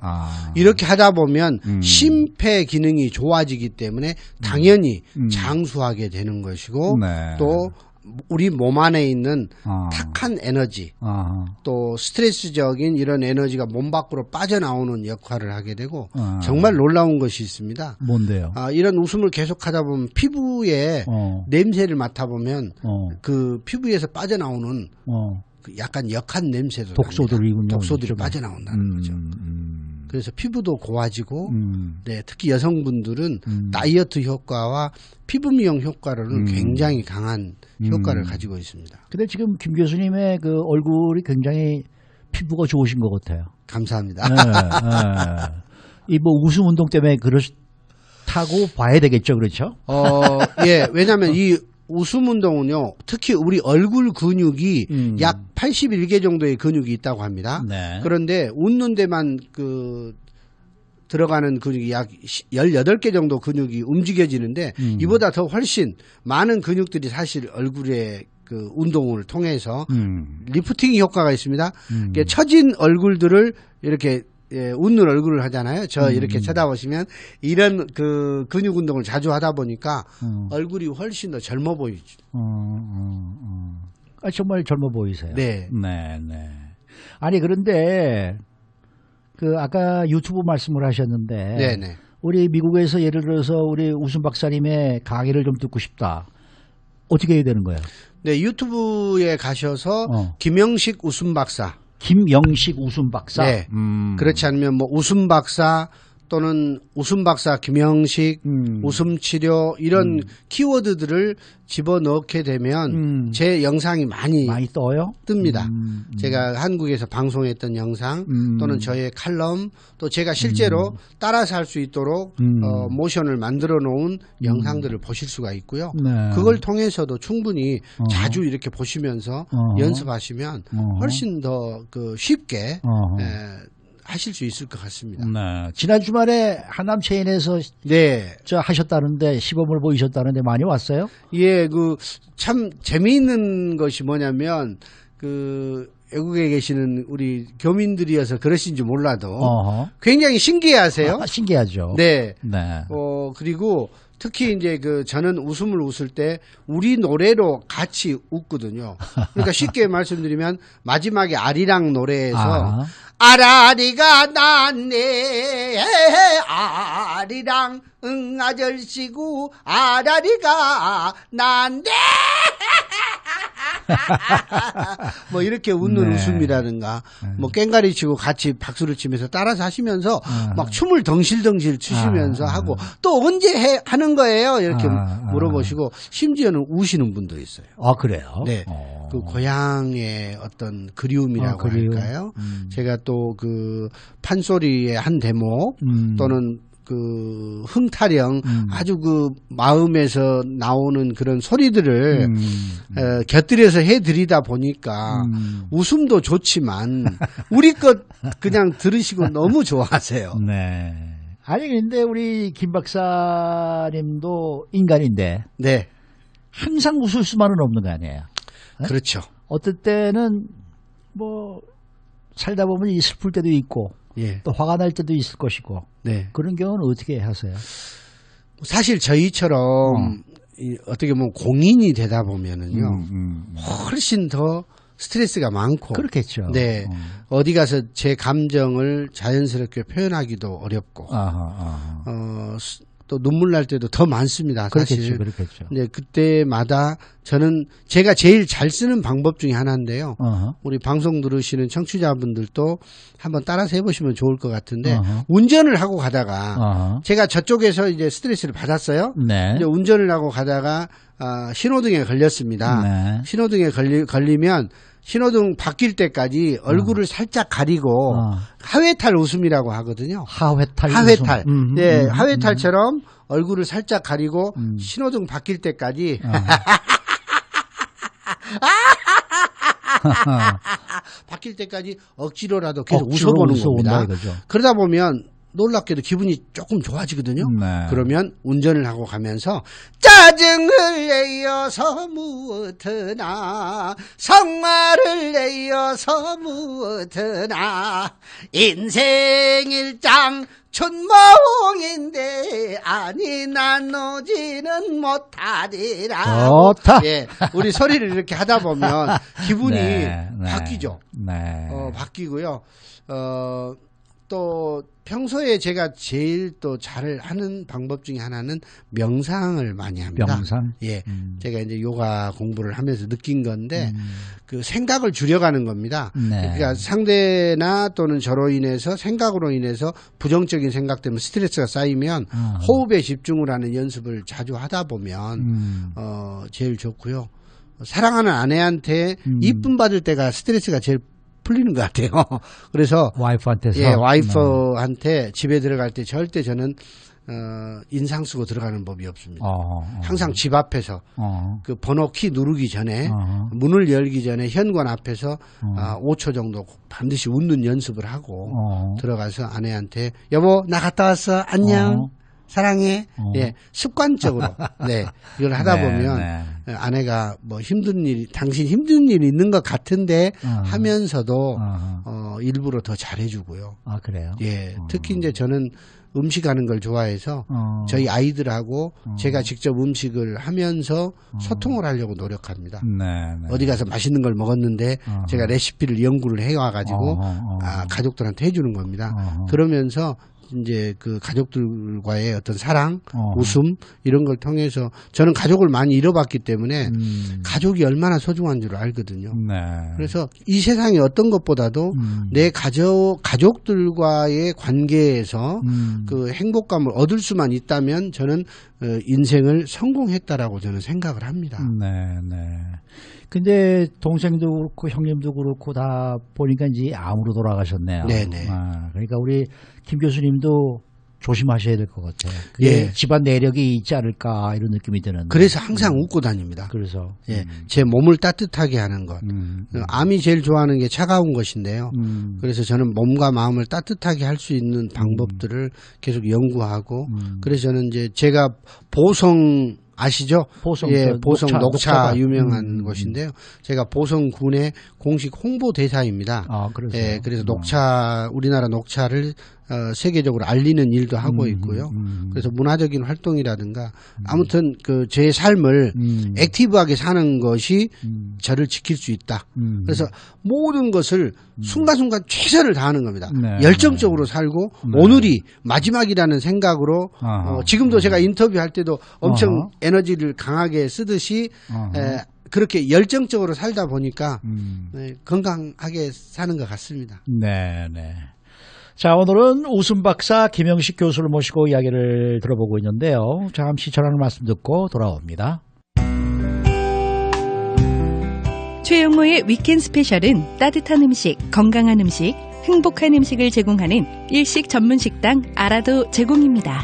이렇게 하다 보면 심폐 기능이 좋아지기 때문에 당연히 장수하게 되는 것이고 또 우리 몸 안에 있는 탁한 에너지 또 스트레스적인 이런 에너지가 몸 밖으로 빠져나오는 역할을 하게 되고 정말 놀라운 것이 있습니다. 뭔데요? 이런 웃음을 계속하다 보면 피부에 냄새를 맡아보면 그 피부에서 빠져나오는 그 약간 역한 냄새도 독소들이 빠져나온다는 거죠. 그래서 피부도 고와지고 특히 여성분들은 다이어트 효과와 피부 미용 효과로는 굉장히 강한 효과를 가지고 있습니다. 근데 지금 김 교수님의 그 얼굴이 굉장히 피부가 좋으신 것 같아요. 감사합니다. 이 뭐 웃음 운동 때문에 그렇다고 봐야 되겠죠, 그렇죠? 예, 왜냐하면 이 웃음 운동은요, 특히 우리 얼굴 근육이 약 81개 정도의 근육이 있다고 합니다. 그런데 웃는 데만 들어가는 근육이 약 18개 정도 근육이 움직여지는데 이보다 더 훨씬 많은 근육들이 사실 얼굴에 그 운동을 통해서 리프팅 효과가 있습니다. 처진 얼굴들을 이렇게 웃는 얼굴을 하잖아요. 저 이렇게 쳐다보시면 이런 그 근육 운동을 자주 하다 보니까 얼굴이 훨씬 더 젊어 보이죠. 정말 젊어 보이세요. 네. 아니 그런데 그 아까 유튜브 말씀을 하셨는데 네네. 우리 미국에서 예를 들어서 우리 웃음 박사님의 강의를 좀 듣고 싶다. 어떻게 해야 되는 거예요? 네, 유튜브에 가셔서 김영식 웃음 박사. 김영식 웃음 박사. 네. 그렇지 않으면 뭐 웃음 박사 또는 웃음 박사 김영식, 웃음 치료 이런 키워드들을 집어넣게 되면 제 영상이 많이 떠요? 뜹니다. 제가 한국에서 방송했던 영상 또는 저의 칼럼 또 제가 실제로 따라서 할 수 있도록 모션을 만들어 놓은 영상들을 보실 수가 있고요. 네. 그걸 통해서도 충분히 자주 이렇게 보시면서 연습하시면 훨씬 더 쉽게 하실 수 있을 것 같습니다. 네. 지난 주말에 한남 체인에서 하셨다는데 시범을 보이셨다는데 많이 왔어요? 예, 참 재미있는 것이 뭐냐면 외국에 계시는 우리 교민들이어서 그러신지 몰라도 굉장히 신기해하세요. 신기하죠. 네. 네. 그리고 특히 이제 저는 웃음을 웃을 때 우리 노래로 같이 웃거든요. 그러니까 쉽게 말씀드리면 마지막에 아리랑 노래에서 아라리가 났네 아리랑 아절씨고 아라리가 났네 뭐 이렇게 웃는 웃음이라든가 뭐 깽가리 치고 같이 박수를 치면서 따라서 하시면서 막 춤을 덩실덩실 추시면서 하고 또 언제 하는 거예요? 이렇게 물어보시고 심지어는 우시는 분도 있어요. 아, 그래요? 네. 고향의 어떤 그리움이라고 할까요? 제가 또 판소리의 한 대목 또는 흥타령 아주 마음에서 나오는 그런 소리들을 곁들여서 해드리다 보니까 웃음도 좋지만 우리 것 그냥 들으시고 너무 좋아하세요. 네. 아니 근데 우리 김 박사님도 인간인데 네. 항상 웃을 수만은 없는 거 아니에요? 네? 그렇죠. 어떨 때는 살다 보면 슬플 때도 있고 또 화가 날 때도 있을 것이고 그런 경우는 어떻게 하세요? 사실 저희처럼 어떻게 보면 공인이 되다 보면은요 훨씬 더 스트레스가 많고 그렇겠죠. 네. 어디 가서 제 감정을 자연스럽게 표현하기도 어렵고 또 눈물 날 때도 더 많습니다. 사실. 그렇겠죠. 네, 그때마다 저는 제가 제일 잘 쓰는 방법 중에 하나인데요. 우리 방송 들으시는 청취자분들도 한번 따라서 해보시면 좋을 것 같은데 운전을 하고 가다가 제가 저쪽에서 이제 스트레스를 받았어요. 네. 이제 운전을 하고 가다가 신호등에 걸렸습니다. 네. 신호등에 걸리면 신호등 바뀔 때까지 얼굴을 살짝 가리고 하회탈 웃음이라고 하거든요. 하회탈. 네, 하회탈처럼 얼굴을 살짝 가리고 신호등 바뀔 때까지 바뀔 때까지 억지로라도 계속 웃어보는 겁니다. 그러다 보면 놀랍게도 기분이 조금 좋아지거든요. 네. 그러면 운전을 하고 가면서 짜증을 내어서 무엇하나 성화를 내어서 무엇하나 인생 일장 춘몽인데 아니 나누지는 못하리라. 좋다. 예, 우리 소리를 이렇게 하다 보면 기분이 바뀌죠. 바뀌고요. 또 평소에 제가 제일 또 잘 하는 방법 중에 하나는 명상을 많이 합니다. 명상? 예. 제가 이제 요가 공부를 하면서 느낀 건데 생각을 줄여가는 겁니다. 네. 그러니까 상대나 또는 저로 인해서 생각으로 인해서 부정적인 생각 때문에 스트레스가 쌓이면 호흡에 집중을 하는 연습을 자주 하다 보면 제일 좋고요. 사랑하는 아내한테 이쁨 받을 때가 스트레스가 제일 풀리는 것 같아요. 그래서 와이프한테서 와이프한테 집에 들어갈 때 절대 저는 인상 쓰고 들어가는 법이 없습니다. 항상 집 앞에서 그 번호키 누르기 전에 문을 열기 전에 현관 앞에서 5초 정도 반드시 웃는 연습을 하고 들어가서 아내한테 여보 나 갔다 왔어 안녕 사랑해. 예, 습관적으로. 네. 이걸 하다 보면 아내가 뭐 힘든 일이, 당신 힘든 일이 있는 것 같은데 하면서도 일부러 더 잘해주고요. 아, 그래요? 예. 특히 이제 저는 음식하는 걸 좋아해서 저희 아이들하고 제가 직접 음식을 하면서 소통을 하려고 노력합니다. 어디 가서 맛있는 걸 먹었는데 제가 레시피를 연구를 해와가지고 가족들한테 해주는 겁니다. 그러면서 이제 그 가족들과의 어떤 사랑, 웃음 이런 걸 통해서 저는 가족을 많이 잃어봤기 때문에 가족이 얼마나 소중한 줄 알거든요. 네. 그래서 이 세상에 어떤 것보다도 내 가족들과의 관계에서 그 행복감을 얻을 수만 있다면 저는 인생을 성공했다라고 저는 생각을 합니다. 네, 네. 근데 동생도 그렇고 형님도 그렇고 다 보니까 이제 암으로 돌아가셨네요. 네네. 그러니까 우리 김 교수님도 조심하셔야 될 것 같아요. 예. 집안 내력이 있지 않을까 이런 느낌이 드는데. 그래서 항상 웃고 다닙니다. 그래서 예, 제 몸을 따뜻하게 하는 것. 암이 제일 좋아하는 게 차가운 것인데요. 그래서 저는 몸과 마음을 따뜻하게 할 수 있는 방법들을 계속 연구하고 그래서 저는 이제 제가 보성 아시죠? 보성, 예, 보성 녹차 유명한 음. 곳인데요. 제가 보성군의 공식 홍보 대사입니다. 아, 그러세요? 예, 그래서 녹차, 우리나라 녹차를 세계적으로 알리는 일도 하고 있고요. 그래서 문화적인 활동이라든가 아무튼 그 제 삶을 액티브하게 사는 것이 저를 지킬 수 있다. 그래서 모든 것을 순간순간 최선을 다하는 겁니다. 네. 열정적으로 살고 오늘이 마지막이라는 생각으로 지금도 제가 인터뷰할 때도 엄청 에너지를 강하게 쓰듯이 그렇게 열정적으로 살다 보니까 건강하게 사는 것 같습니다. 네, 네. 자, 오늘은 웃음 박사 김영식 교수를 모시고 이야기를 들어보고 있는데요. 잠시 전하는 말씀 듣고 돌아옵니다. 최용호의 위켄 스페셜은 따뜻한 음식, 건강한 음식, 행복한 음식을 제공하는 일식 전문 식당 아라도 제공입니다.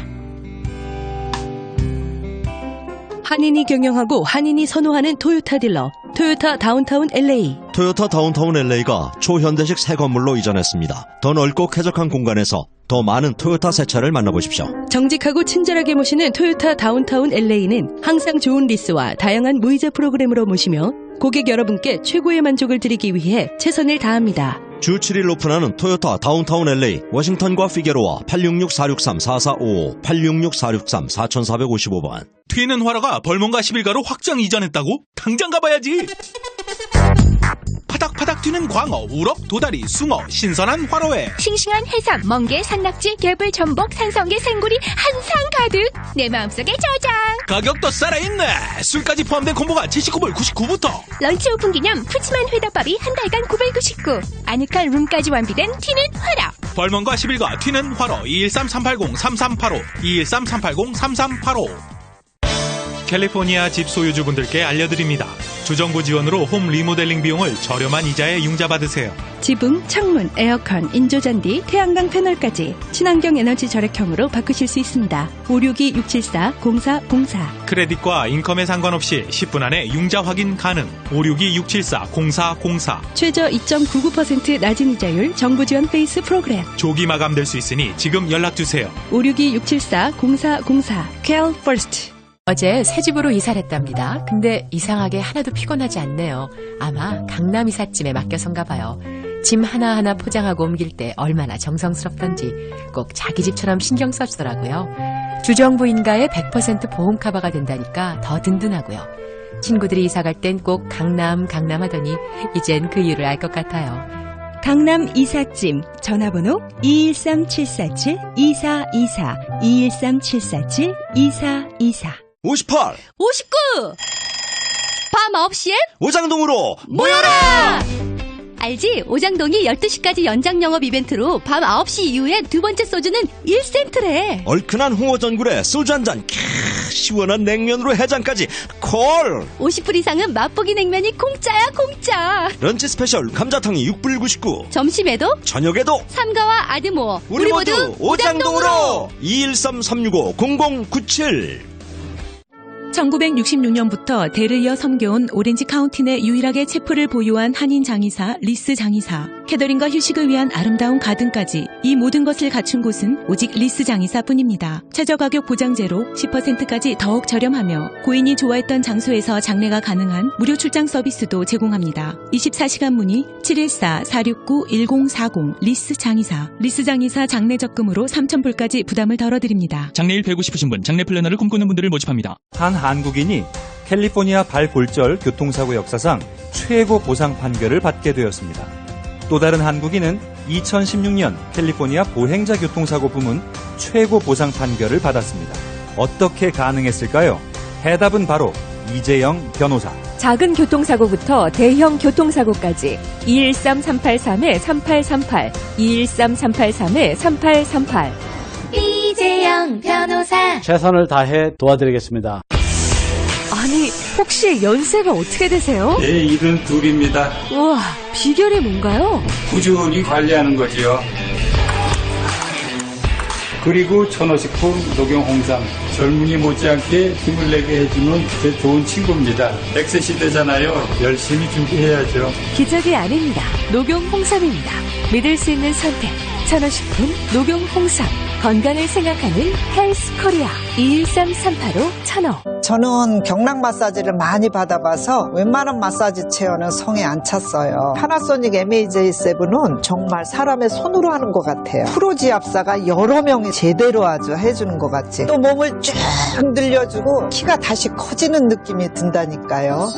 한인이 경영하고 한인이 선호하는 토요타 딜러 토요타 다운타운 LA. 토요타 다운타운 LA가 초현대식 새 건물로 이전했습니다. 더 넓고 쾌적한 공간에서 더 많은 토요타 새 차를 만나보십시오. 정직하고 친절하게 모시는 토요타 다운타운 LA는 항상 좋은 리스와 다양한 무이자 프로그램으로 모시며 고객 여러분께 최고의 만족을 드리기 위해 최선을 다합니다. 주 7일 오픈하는 토요타 다운타운 LA 워싱턴과 피게로와 866-463-4455 866-463-4455번. 튀는 화로가 벌몬가 11가로 확장 이전했다고? 당장 가봐야지. 파닥파닥 튀는 광어, 우럭, 도다리, 숭어, 신선한 화로회. 싱싱한 해삼, 멍게, 산낙지, 개불, 전복, 산성게, 생구리 한상 가득 내 마음속에 저장. 가격도 살아있네. 술까지 포함된 콤보가 79불 99부터. 런치 오픈 기념 푸짐한 회덮밥이 한 달간 999. 아늑한 룸까지 완비된 튀는 화로. 벌몬과 11가 튀는 화로 213-380-3385 213-380-3385. 캘리포니아 집 소유주분들께 알려드립니다. 주정부 지원으로 홈 리모델링 비용을 저렴한 이자에 융자받으세요. 지붕, 창문, 에어컨, 인조잔디, 태양광 패널까지 친환경 에너지 절약형으로 바꾸실 수 있습니다. 562-674-0404. 크레딧과 인컴에 상관없이 10분 안에 융자 확인 가능. 562-674-0404. 최저 2.99% 낮은 이자율 정부 지원 페이스 프로그램. 조기 마감될 수 있으니 지금 연락주세요. 562-674-0404. Cal First. 어제 새 집으로 이사를 했답니다. 근데 이상하게 하나도 피곤하지 않네요. 아마 강남 이삿짐에 맡겨서인가 봐요. 짐 하나하나 포장하고 옮길 때 얼마나 정성스럽던지 꼭 자기 집처럼 신경 써주더라고요. 주정부인가에 100% 보험 커버가 된다니까 더 든든하고요. 친구들이 이사갈 땐 꼭 강남 하더니 이젠 그 이유를 알 것 같아요. 강남 이삿짐 전화번호 213-747-2424 213-747-2424 58 59 밤 9시엔 오장동으로 모여라! 알지? 오장동이 12시까지 연장 영업 이벤트로 밤 9시 이후에 두 번째 소주는 1센트래. 얼큰한 홍어전골에 소주 한잔, 시원한 냉면으로 해장까지 콜! 50불 이상은 맛보기 냉면이 공짜야 공짜. 런치 스페셜 감자탕이 6불 99. 점심에도 저녁에도 삼가와 아드모 우리 모두 오장동으로 213-365-0097. 1966년부터 대를 이어 섬겨온 오렌지 카운티 내 유일하게 체프를 보유한 한인 장의사 리스 장의사. 캐더링과 휴식을 위한 아름다운 가든까지 이 모든 것을 갖춘 곳은 오직 리스 장의사뿐입니다. 최저가격 보장제로 10%까지 더욱 저렴하며 고인이 좋아했던 장소에서 장례가 가능한 무료 출장 서비스도 제공합니다. 24시간 문의 714-469-1040 리스 장의사. 리스 장의사 장례 적금으로 3,000불까지 부담을 덜어드립니다. 장례일 배우고 싶으신 분, 장례 플래너를 꿈꾸는 분들을 모집합니다. 한 한국인이 캘리포니아 발골절 교통사고 역사상 최고 보상 판결을 받게 되었습니다. 또 다른 한국인은 2016년 캘리포니아 보행자 교통사고 부문 최고 보상 판결을 받았습니다. 어떻게 가능했을까요? 해답은 바로 이재영 변호사. 작은 교통사고부터 대형 교통사고까지 213-383-3838, 213-383-3838. 이재영 변호사. 최선을 다해 도와드리겠습니다. 아니, 혹시 연세가 어떻게 되세요? 네, 72입니다. 우와, 비결이 뭔가요? 꾸준히 관리하는 거지요. 그리고 천호식품, 녹용홍삼, 젊은이 못지않게 힘을 내게 해주는 제 좋은 친구입니다. 100세 시대잖아요. 열심히 준비해야죠. 기적이 아닙니다. 녹용홍삼입니다. 믿을 수 있는 선택. 천호식품, 녹용홍삼. 건강을 생각하는 헬스코리아. 213-385-1000. 저는 경락 마사지를 많이 받아봐서 웬만한 마사지 체어는 성에 안 찼어요. 파나소닉 MAJ7은 정말 사람의 손으로 하는 것 같아요. 프로 지압사가 여러 명이 제대로 아주 해주는 것 같지. 또 몸을 쭉 늘려주고 키가 다시 커지는 느낌이 든다니까요.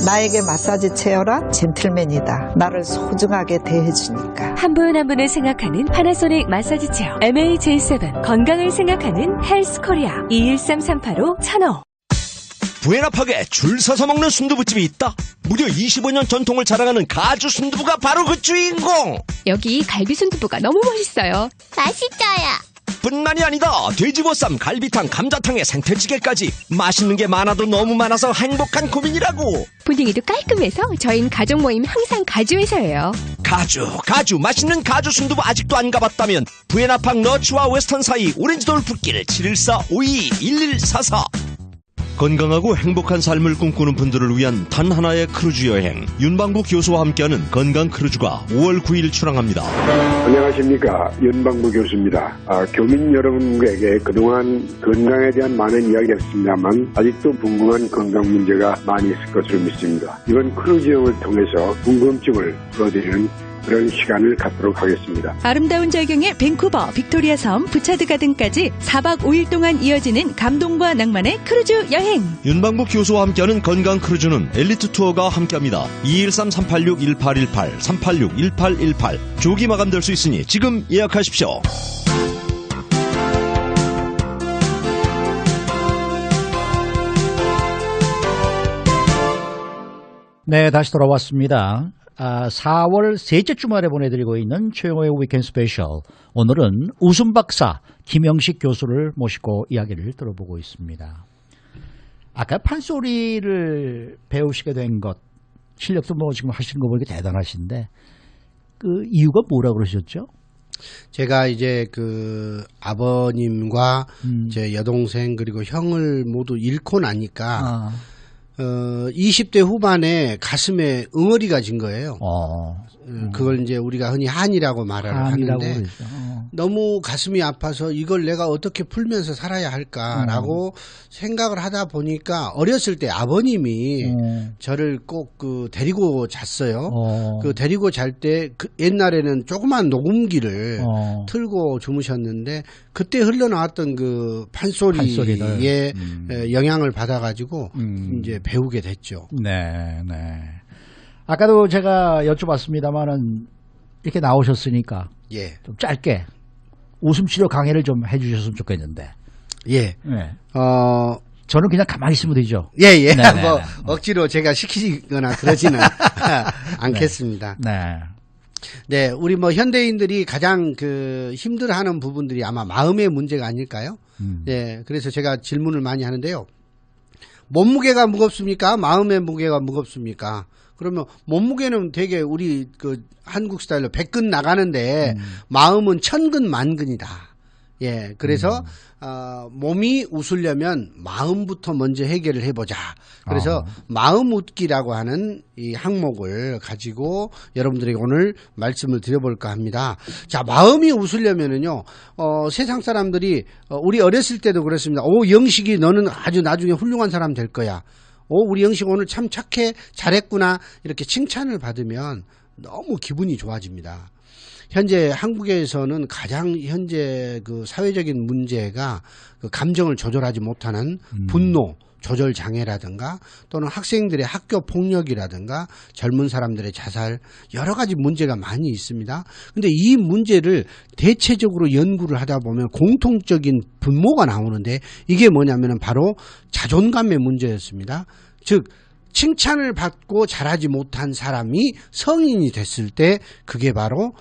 나에게 마사지 체어란 젠틀맨이다. 나를 소중하게 대해주니까. 한 분 한 분을 생각하는 파나소닉 마사지 체어 MAJ7. 건강을 생각하는 헬스코리아. 213-385-1000. 부에나팍에 줄 서서 먹는 순두부집이 있다. 무려 25년 전통을 자랑하는 가주 순두부가 바로 그 주인공. 여기 갈비 순두부가 너무 멋있어요. 맛있어요. 뿐만이 아니다. 돼지보쌈, 갈비탕, 감자탕에 생태찌개까지 맛있는 게 많아도 너무 많아서 행복한 고민이라고. 분위기도 깔끔해서 저희는 가족 모임 항상 가주에서예요. 가주 맛있는 가주 순두부 아직도 안 가봤다면 부에나팍 너츠와 웨스턴 사이 오렌지 돌풀길 714-52-1144. 건강하고 행복한 삶을 꿈꾸는 분들을 위한 단 하나의 크루즈 여행, 윤방부 교수와 함께하는 건강 크루즈가 5월 9일 출항합니다. 안녕하십니까, 윤방부 교수입니다. 교민 여러분에게 그동안 건강에 대한 많은 이야기를 했습니다만 아직도 궁금한 건강 문제가 많이 있을 것으로 믿습니다. 이번 크루즈 여행을 통해서 궁금증을 풀어드리는 그런 시간을 갖도록 하겠습니다. 아름다운 절경의 밴쿠버, 빅토리아 섬, 부차드 가든까지 4박 5일 동안 이어지는 감동과 낭만의 크루즈 여행. 윤방부 교수와 함께하는 건강 크루즈는 엘리트 투어가 함께합니다. 213-386-1818, 386-1818. 조기 마감될 수 있으니 지금 예약하십시오. 네, 다시 돌아왔습니다. 4월 셋째 주말에 보내드리고 있는 최영호의 위켄드 스페셜. 오늘은 웃음박사 김영식 교수를 모시고 이야기를 들어보고 있습니다. 아까 판소리를 배우시게 된 것, 실력도 뭐 지금 하시는 거 보니까 대단하신데 그 이유가 뭐라 그러셨죠? 제가 이제 그 아버님과 제 여동생 그리고 형을 모두 잃고 나니까 20대 후반에 가슴에 응어리가 진 거예요. 그걸 이제 우리가 흔히 한이라고 말을 하는데 너무 가슴이 아파서 이걸 내가 어떻게 풀면서 살아야 할까라고 생각을 하다 보니까 어렸을 때 아버님이 저를 꼭 그 데리고 잤어요. 그 데리고 잘 때 그 옛날에는 조그만 녹음기를 틀고 주무셨는데 그때 흘러나왔던 그 판소리에 영향을 받아가지고 이제 배우게 됐죠. 네, 네. 아까도 제가 여쭤봤습니다만은 이렇게 나오셨으니까 예. 좀 짧게 웃음치료 강의를 좀 해주셨으면 좋겠는데. 예. 네. 저는 그냥 가만히 있으면 되죠. 예, 예. 뭐 억지로 제가 시키거나 그러지는 않겠습니다. 네. 네, 우리 뭐 현대인들이 가장 그 힘들어하는 부분들이 아마 마음의 문제가 아닐까요? 네, 그래서 제가 질문을 많이 하는데요. 몸무게가 무겁습니까? 마음의 무게가 무겁습니까? 그러면 몸무게는 되게 우리 그 한국 스타일로 100근 나가는데 마음은 1000근 만근이다. 예, 그래서 몸이 웃으려면 마음부터 먼저 해결을 해보자. 그래서 마음 웃기라고 하는 이 항목을 가지고 여러분들에게 오늘 말씀을 드려볼까 합니다. 자, 마음이 웃으려면은요, 세상 사람들이 우리 어렸을 때도 그랬습니다. 오, 영식이 너는 아주 나중에 훌륭한 사람 될 거야. 오, 우리 영식 오늘 참 착해, 잘했구나. 이렇게 칭찬을 받으면 너무 기분이 좋아집니다. 현재 한국에서는 가장 현재 그 사회적인 문제가 그 감정을 조절하지 못하는 분노, 조절 장애라든가 또는 학생들의 학교 폭력이라든가 젊은 사람들의 자살 여러 가지 문제가 많이 있습니다. 근데 이 문제를 대체적으로 연구를 하다 보면 공통적인 분모가 나오는데 이게 뭐냐면은 바로 자존감의 문제였습니다. 즉 칭찬을 받고 자라지 못한 사람이 성인이 됐을 때 그게 바로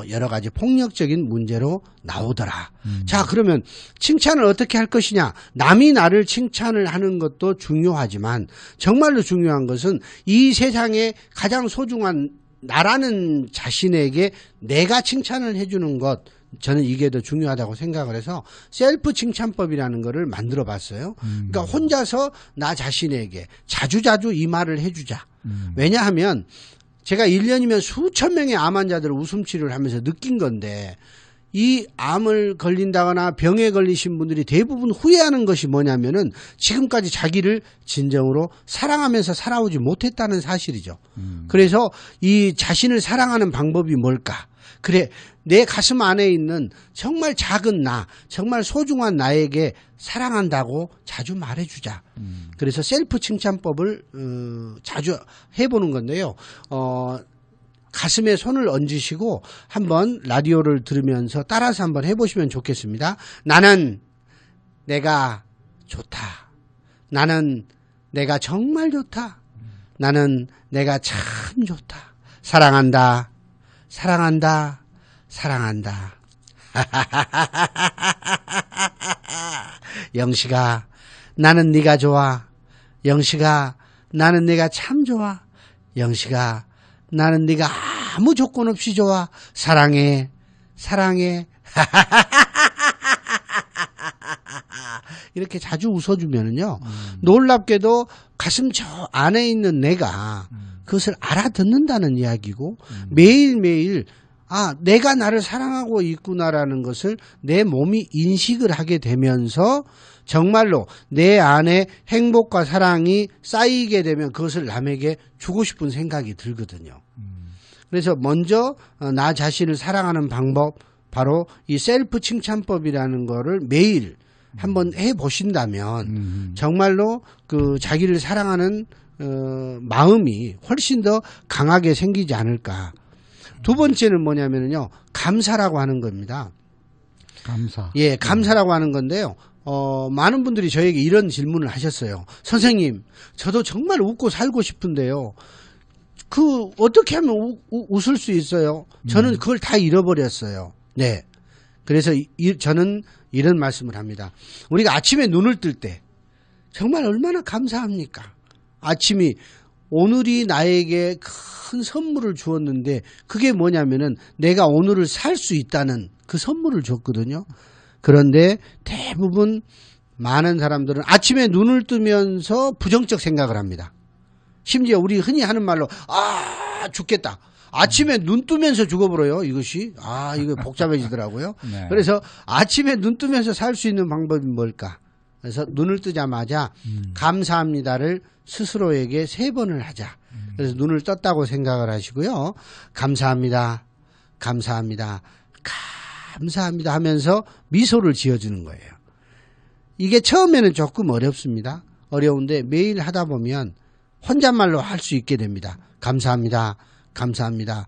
여러 가지 폭력적인 문제로 나오더라. 자, 그러면 칭찬을 어떻게 할 것이냐? 남이 나를 칭찬을 하는 것도 중요하지만 정말로 중요한 것은 이 세상에 가장 소중한 나라는 자신에게 내가 칭찬을 해주는 것, 저는 이게 더 중요하다고 생각을 해서 셀프 칭찬법이라는 거를 만들어 봤어요. 그러니까 혼자서 나 자신에게 자주자주 이 말을 해주자. 왜냐하면 제가 1년이면 수천 명의 암 환자들을 웃음 치료를 하면서 느낀 건데 이 암을 걸린다거나 병에 걸리신 분들이 대부분 후회하는 것이 뭐냐면은 지금까지 자기를 진정으로 사랑하면서 살아오지 못했다는 사실이죠. 그래서 이 자신을 사랑하는 방법이 뭘까? 그래, 내 가슴 안에 있는 정말 작은 나, 정말 소중한 나에게 사랑한다고 자주 말해주자. 그래서 셀프 칭찬법을 자주 해보는 건데요. 가슴에 손을 얹으시고 한번 라디오를 들으면서 따라서 한번 해보시면 좋겠습니다. 나는 내가 좋다. 나는 내가 정말 좋다. 나는 내가 참 좋다. 사랑한다. 사랑한다. 사랑한다. 영식아, 나는 네가 좋아. 영식아, 나는 네가 참 좋아. 영식아, 나는 네가 아무 조건 없이 좋아. 사랑해. 사랑해. 이렇게 자주 웃어주면은요, 놀랍게도 가슴 저 안에 있는 내가 그것을 알아듣는다는 이야기고, 매일매일 내가 나를 사랑하고 있구나라는 것을 내 몸이 인식을 하게 되면서 정말로 내 안에 행복과 사랑이 쌓이게 되면 그것을 남에게 주고 싶은 생각이 들거든요. 그래서 먼저 나 자신을 사랑하는 방법, 바로 이 셀프 칭찬법이라는 거를 매일 한번 해보신다면 정말로 그 자기를 사랑하는 마음이 훨씬 더 강하게 생기지 않을까. 두 번째는 뭐냐면요, 감사라고 하는 겁니다. 감사. 예, 감사라고 하는 건데요. 많은 분들이 저에게 이런 질문을 하셨어요. 선생님, 저도 정말 웃고 살고 싶은데요. 어떻게 하면 웃을 수 있어요? 저는 그걸 다 잃어버렸어요. 네. 그래서 저는 이런 말씀을 합니다. 우리가 아침에 눈을 뜰 때 정말 얼마나 감사합니까? 아침이 오늘이 나에게 큰 선물을 주었는데 그게 뭐냐면은 내가 오늘을 살 수 있다는 그 선물을 줬거든요. 그런데 대부분 많은 사람들은 아침에 눈을 뜨면서 부정적 생각을 합니다. 심지어 우리 흔히 하는 말로 죽겠다. 아침에 눈 뜨면서 죽어버려요. 이것이. 이거 복잡해지더라고요. 네. 그래서 아침에 눈 뜨면서 살 수 있는 방법이 뭘까? 그래서 눈을 뜨자마자 감사합니다를 스스로에게 3번을 하자. 그래서 눈을 떴다고 생각을 하시고요. 감사합니다. 감사합니다. 감사합니다 하면서 미소를 지어주는 거예요. 이게 처음에는 조금 어렵습니다. 어려운데 매일 하다 보면 혼잣말로 할 수 있게 됩니다. 감사합니다. 감사합니다.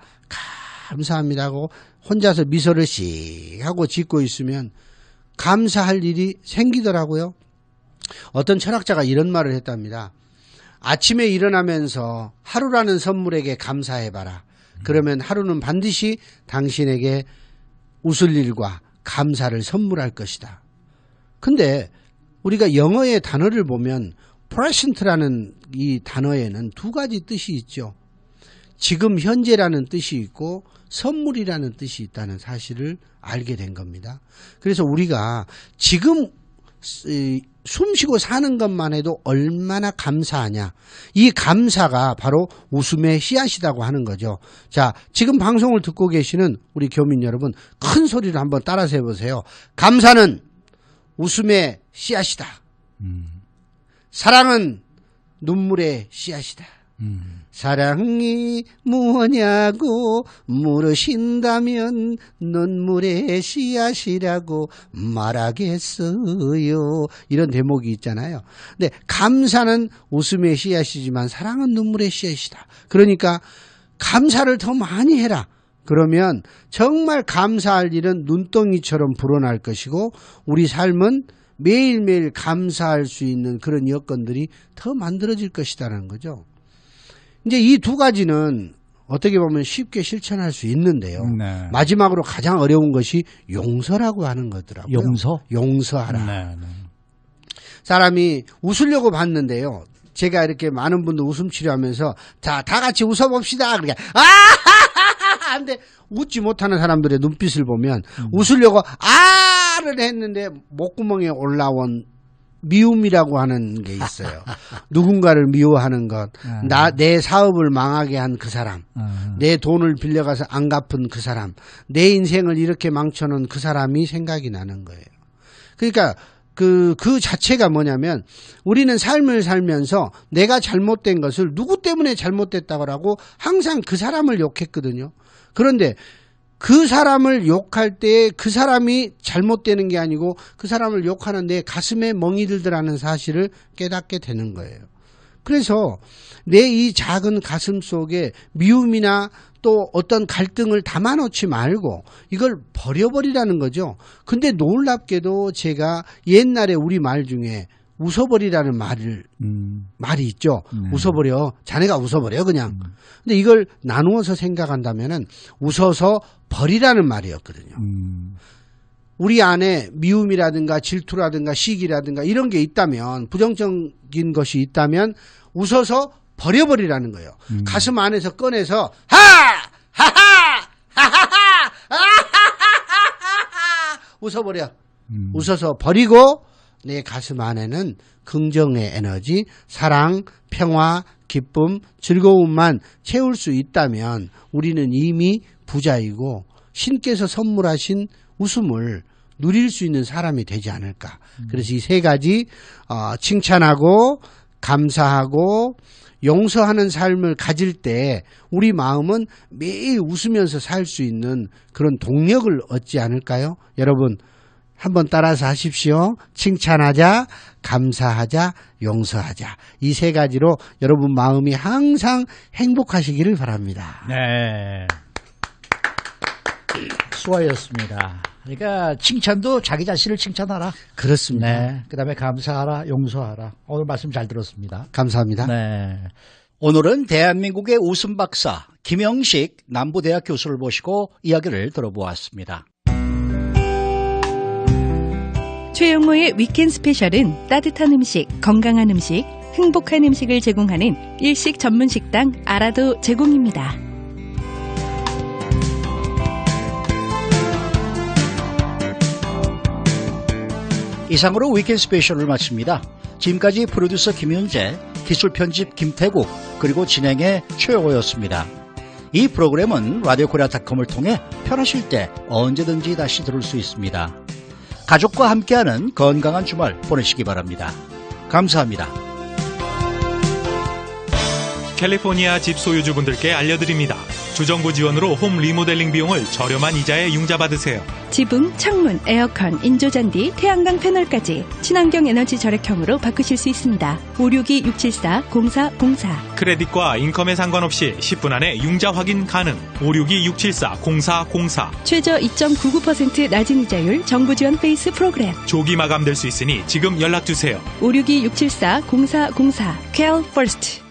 감사합니다 하고 혼자서 미소를 씩 하고 짓고 있으면 감사할 일이 생기더라고요. 어떤 철학자가 이런 말을 했답니다. 아침에 일어나면서 하루라는 선물에게 감사해봐라. 그러면 하루는 반드시 당신에게 웃을 일과 감사를 선물할 것이다. 근데 우리가 영어의 단어를 보면 present라는 이 단어에는 2가지 뜻이 있죠. 지금 현재라는 뜻이 있고 선물이라는 뜻이 있다는 사실을 알게 된 겁니다. 그래서 우리가 지금 숨쉬고 사는 것만 해도 얼마나 감사하냐. 이 감사가 바로 웃음의 씨앗이라고 하는 거죠. 자, 지금 방송을 듣고 계시는 우리 교민 여러분, 큰 소리로 한번 따라서 해보세요. 감사는 웃음의 씨앗이다. 사랑은 눈물의 씨앗이다. 사랑이 뭐냐고 물으신다면 눈물의 씨앗이라고 말하겠어요. 이런 대목이 있잖아요. 근데 감사는 웃음의 씨앗이지만 사랑은 눈물의 씨앗이다. 그러니까 감사를 더 많이 해라. 그러면 정말 감사할 일은 눈덩이처럼 불어날 것이고 우리 삶은 매일매일 감사할 수 있는 그런 여건들이 더 만들어질 것이라는 거죠. 이제 이 두 가지는 어떻게 보면 쉽게 실천할 수 있는데요. 네. 마지막으로 가장 어려운 것이 용서라고 하는 거더라고요. 용서? 용서하라. 네. 사람이 웃으려고 봤는데요. 제가 이렇게 많은 분들 웃음 치료하면서 자, 다 같이 웃어봅시다. 그러니까 근데 웃지 못하는 사람들의 눈빛을 보면 웃으려고 아를 했는데 목구멍에 올라온 미움이라고 하는 게 있어요. 누군가를 미워하는 것, 내 사업을 망하게 한 그 사람, 내 돈을 빌려가서 안 갚은 그 사람, 내 인생을 이렇게 망쳐놓은 그 사람이 생각이 나는 거예요. 그러니까 그 자체가 뭐냐면 우리는 삶을 살면서 내가 잘못된 것을 누구 때문에 잘못됐다고 하고 항상 그 사람을 욕했거든요. 그런데 그 사람을 욕할 때 그 사람이 잘못되는 게 아니고 그 사람을 욕하는 내 가슴에 멍이 들더라는 사실을 깨닫게 되는 거예요. 그래서 내 이 작은 가슴 속에 미움이나 또 어떤 갈등을 담아놓지 말고 이걸 버려버리라는 거죠. 근데 놀랍게도 제가 옛날에 우리 말 중에 웃어버리라는 말이 있죠. 웃어버려. 자네가 웃어버려 그냥. 근데 이걸 나누어서 생각한다면은 웃어서 버리라는 말이었거든요. 우리 안에 미움이라든가 질투라든가 시기라든가 이런 게 있다면 부정적인 것이 있다면 웃어서 버려버리라는 거예요. 가슴 안에서 꺼내서 웃어버려. 웃어서 버리고 내 가슴 안에는 긍정의 에너지, 사랑, 평화, 기쁨, 즐거움만 채울 수 있다면 우리는 이미 부자이고 신께서 선물하신 웃음을 누릴 수 있는 사람이 되지 않을까. 그래서 이 세 가지 칭찬하고 감사하고 용서하는 삶을 가질 때 우리 마음은 매일 웃으면서 살 수 있는 그런 동력을 얻지 않을까요? 여러분 한번 따라서 하십시오. 칭찬하자, 감사하자, 용서하자. 이 세 가지로 여러분 마음이 항상 행복하시기를 바랍니다. 네. 수고하셨습니다. 그러니까 칭찬도 자기 자신을 칭찬하라. 그렇습니다. 네. 그다음에 감사하라, 용서하라. 오늘 말씀 잘 들었습니다. 감사합니다. 네. 오늘은 대한민국의 웃음 박사 김영식 남부대학 교수를 모시고 이야기를 들어보았습니다. 최영호의 위켄 스페셜은 따뜻한 음식, 건강한 음식, 행복한 음식을 제공하는 일식 전문 식당 아라도 제공입니다. 이상으로 위켄 스페셜을 마칩니다. 지금까지 프로듀서 김윤재, 기술 편집 김태국, 그리고 진행의 최영호였습니다. 이 프로그램은 라디오코리아닷컴을 통해 편하실 때 언제든지 다시 들을 수 있습니다. 가족과 함께하는 건강한 주말 보내시기 바랍니다. 감사합니다. 캘리포니아 집 소유주분들께 알려드립니다. 주정부 지원으로 홈 리모델링 비용을 저렴한 이자에 융자받으세요. 지붕, 창문, 에어컨, 인조잔디, 태양광 패널까지 친환경 에너지 절약형으로 바꾸실 수 있습니다. 562-674-0404 크레딧과 인컴에 상관없이 10분 안에 융자 확인 가능. 562-674-0404 최저 2.99% 낮은 이자율 정부 지원 페이스 프로그램. 조기 마감될 수 있으니 지금 연락주세요. 562-674-0404 Cal First.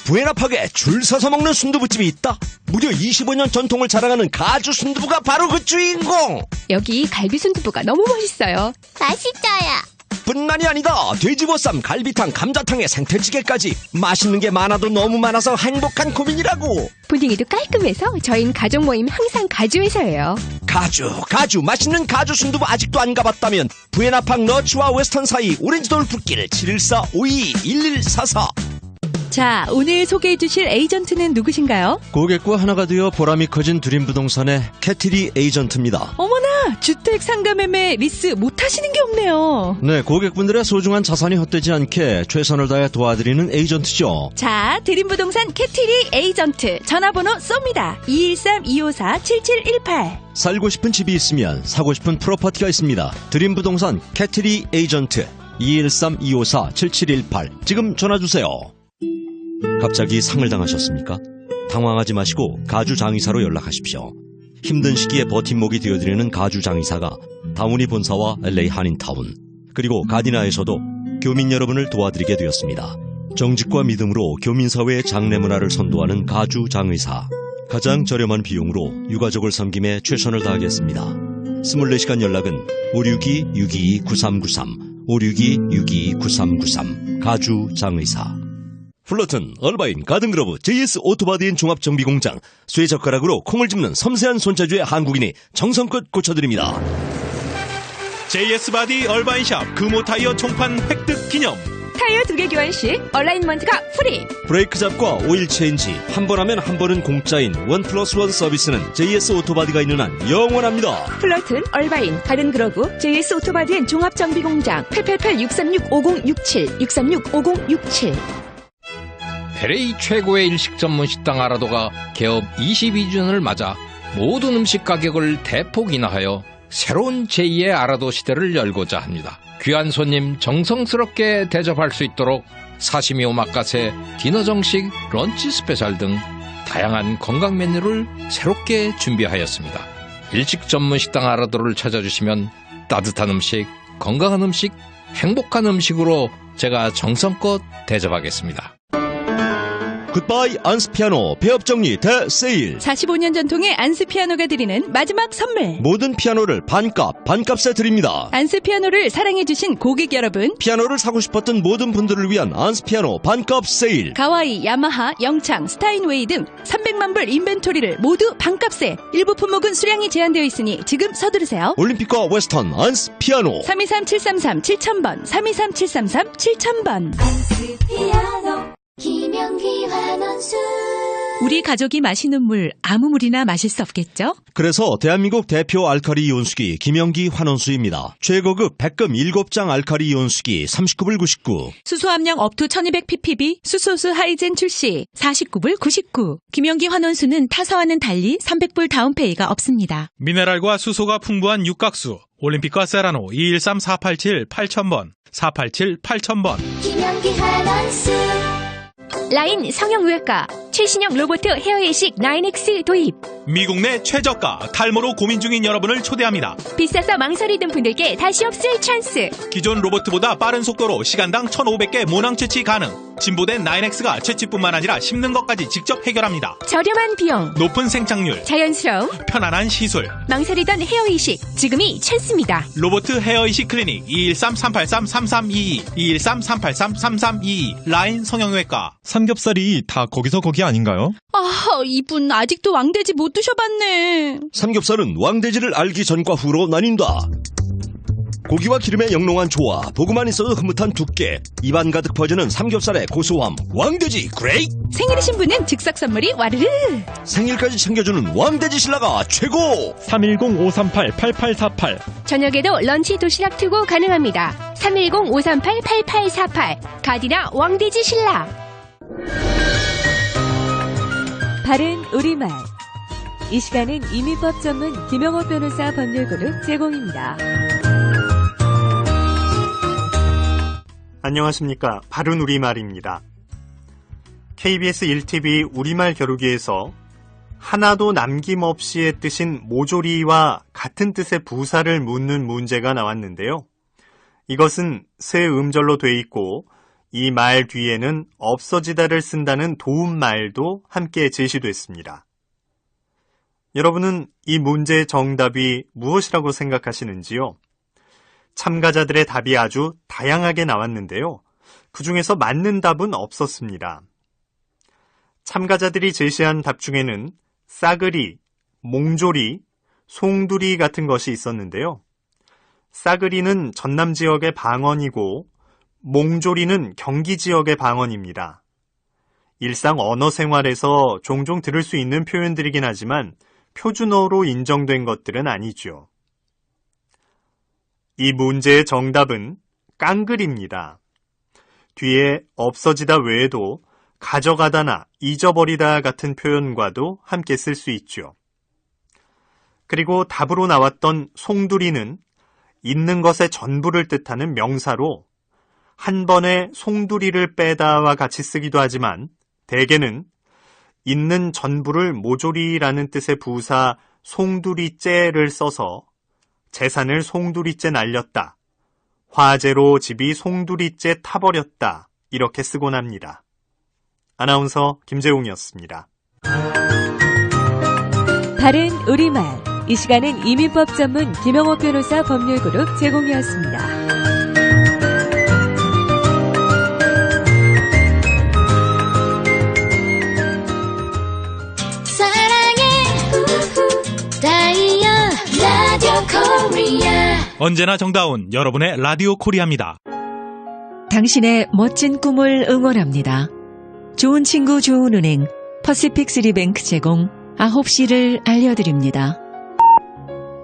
부에나팍에 줄 서서 먹는 순두부집이 있다. 무려 25년 전통을 자랑하는 가주 순두부가 바로 그 주인공. 여기 갈비 순두부가 너무 맛있어요. 맛있어요. 뿐만이 아니다. 돼지보쌈, 갈비탕, 감자탕에 생태찌개까지 맛있는 게 많아도 너무 많아서 행복한 고민이라고. 분위기도 깔끔해서 저희는 가족 모임 항상 가주에서예요. 가주 맛있는 가주 순두부 아직도 안 가봤다면 부에나팍 너츠와 웨스턴 사이 오렌지 돌풀길 714-521144. 자, 오늘 소개해 주실 에이전트는 누구신가요? 고객과 하나가 되어 보람이 커진 드림부동산의 캐티리 에이전트입니다. 어머나, 주택 상가매매 리스 못하시는 게 없네요. 네, 고객분들의 소중한 자산이 헛되지 않게 최선을 다해 도와드리는 에이전트죠. 자, 드림부동산 캐티리 에이전트 전화번호 쏩니다. 213-254-7718. 살고 싶은 집이 있으면 사고 싶은 프로퍼티가 있습니다. 드림부동산 캐티리 에이전트 213-254-7718. 지금 전화주세요. 갑자기 상을 당하셨습니까? 당황하지 마시고 가주장의사로 연락하십시오. 힘든 시기에 버팀목이 되어드리는 가주장의사가 다우니 본사와 LA 한인타운 그리고 가디나에서도 교민 여러분을 도와드리게 되었습니다. 정직과 믿음으로 교민사회의 장래문화를 선도하는 가주장의사. 가장 저렴한 비용으로 유가족을 섬김에 최선을 다하겠습니다. 24시간 연락은 562-622-9393 562-622-9393 가주장의사. 플러튼, 얼바인, 가든그로브, JS 오토바디인 종합정비공장, 쇠젓가락으로 콩을 집는 섬세한 손재주의 한국인이 정성껏 고쳐드립니다. JS 바디 얼바인샵 금호타이어 총판 획득 기념. 타이어 2개 교환 시 얼라인먼트가 프리. 브레이크 잡과 오일 체인지, 한 번 하면 한 번은 공짜인 1+1 서비스는 JS 오토바디가 있는 한 영원합니다. 플러튼, 얼바인, 가든그로브, JS 오토바디인 종합정비공장 888-636-5067 636-5067. LA 최고의 일식 전문 식당 아라도가 개업 22주년을 맞아 모든 음식 가격을 대폭 인하하여 새로운 제2의 아라도 시대를 열고자 합니다. 귀한 손님 정성스럽게 대접할 수 있도록 사시미 오마카세, 디너 정식, 런치 스페셜 등 다양한 건강 메뉴를 새롭게 준비하였습니다. 일식 전문 식당 아라도를 찾아주시면 따뜻한 음식, 건강한 음식, 행복한 음식으로 제가 정성껏 대접하겠습니다. 굿바이 안스피아노 폐업정리 대세일. 45년 전통의 안스피아노가 드리는 마지막 선물. 모든 피아노를 반값에 드립니다. 안스피아노를 사랑해주신 고객 여러분, 피아노를 사고 싶었던 모든 분들을 위한 안스피아노 반값 세일. 가와이, 야마하, 영창, 스타인웨이 등 300만 불 인벤토리를 모두 반값에. 일부 품목은 수량이 제한되어 있으니 지금 서두르세요. 올림픽과 웨스턴 안스피아노 323-733-7000번 323-733-7000번. 안스피아노 김영기 환원수. 우리 가족이 마시는 물 아무 물이나 마실 수 없겠죠? 그래서 대한민국 대표 알칼리 이온수기 김영기 환원수입니다. 최고급 100금 7장 알칼리 이온수기 39불 99. 수소 함량 업투 1200ppb 수소수 하이젠 출시 49불 99. 김영기 환원수는 타사와는 달리 300불 다운페이가 없습니다. 미네랄과 수소가 풍부한 육각수 올림픽과 세라노 213-487-8000번 487-8000번. 김영기 환원수. 라인 성형외과 최신형 로봇 헤어 이식 9X 도입. 미국 내 최저가 탈모로 고민 중인 여러분을 초대합니다. 비싸서 망설이던 분들께 다시 없을 찬스. 기존 로봇보다 빠른 속도로 시간당 1,500개 모낭 채취 가능. 진보된 9X가 채취뿐만 아니라 심는 것까지 직접 해결합니다. 저렴한 비용, 높은 생착률, 자연스러움, 편안한 시술. 망설이던 헤어 이식 지금이 찬스입니다. 로봇 헤어 이식 클리닉 213-383-3322 213-383-3322 라인 성형외과. 삼겹살이 다 거기서 거기 아닌가요? 아, 이분 아직도 왕돼지 못 드셔봤네. 삼겹살은 왕돼지를 알기 전과 후로 나뉜다. 고기와 기름의 영롱한 조화, 보고만 있어도 흐뭇한 두께, 입안 가득 퍼지는 삼겹살의 고소함, 왕돼지 그레이. 생일이신 분은 즉석 선물이 와르르. 생일까지 챙겨주는 왕돼지 신라가 최고. 310-538-8848. 저녁에도 런치 도시락 투고 가능합니다. 310-538-8848 가디나 왕돼지 신라. 바른 우리말. 이 시간은 이민법 전문 김영호 변호사 법률그룹 제공입니다. 안녕하십니까. 바른 우리말입니다. KBS 1TV 우리말 겨루기에서 하나도 남김없이의 뜻인 모조리와 같은 뜻의 부사를 묻는 문제가 나왔는데요. 이것은 세 음절로 돼 있고 이 말 뒤에는 없어지다를 쓴다는 도움말도 함께 제시됐습니다. 여러분은 이 문제의 정답이 무엇이라고 생각하시는지요? 참가자들의 답이 아주 다양하게 나왔는데요. 그 중에서 맞는 답은 없었습니다. 참가자들이 제시한 답 중에는 싸그리, 몽조리, 송두리 같은 것이 있었는데요. 싸그리는 전남 지역의 방언이고 몽조리는 경기 지역의 방언입니다. 일상 언어 생활에서 종종 들을 수 있는 표현들이긴 하지만 표준어로 인정된 것들은 아니죠. 이 문제의 정답은 깡글입니다. 뒤에 없어지다 외에도 가져가다나 잊어버리다 같은 표현과도 함께 쓸 수 있죠. 그리고 답으로 나왔던 송두리는 있는 것의 전부를 뜻하는 명사로 한 번에 송두리를 빼다와 같이 쓰기도 하지만 대개는 있는 전부를 모조리라는 뜻의 부사 송두리째를 써서 재산을 송두리째 날렸다, 화재로 집이 송두리째 타버렸다 이렇게 쓰곤 합니다. 아나운서 김재웅이었습니다. 바른 우리말, 이 시간은 이민법 전문 김영호 변호사 법률그룹 제공이었습니다. 언제나 정다운 여러분의 라디오 코리아입니다. 당신의 멋진 꿈을 응원합니다. 좋은 친구 좋은 은행 퍼시픽3뱅크 제공 9시를 알려드립니다.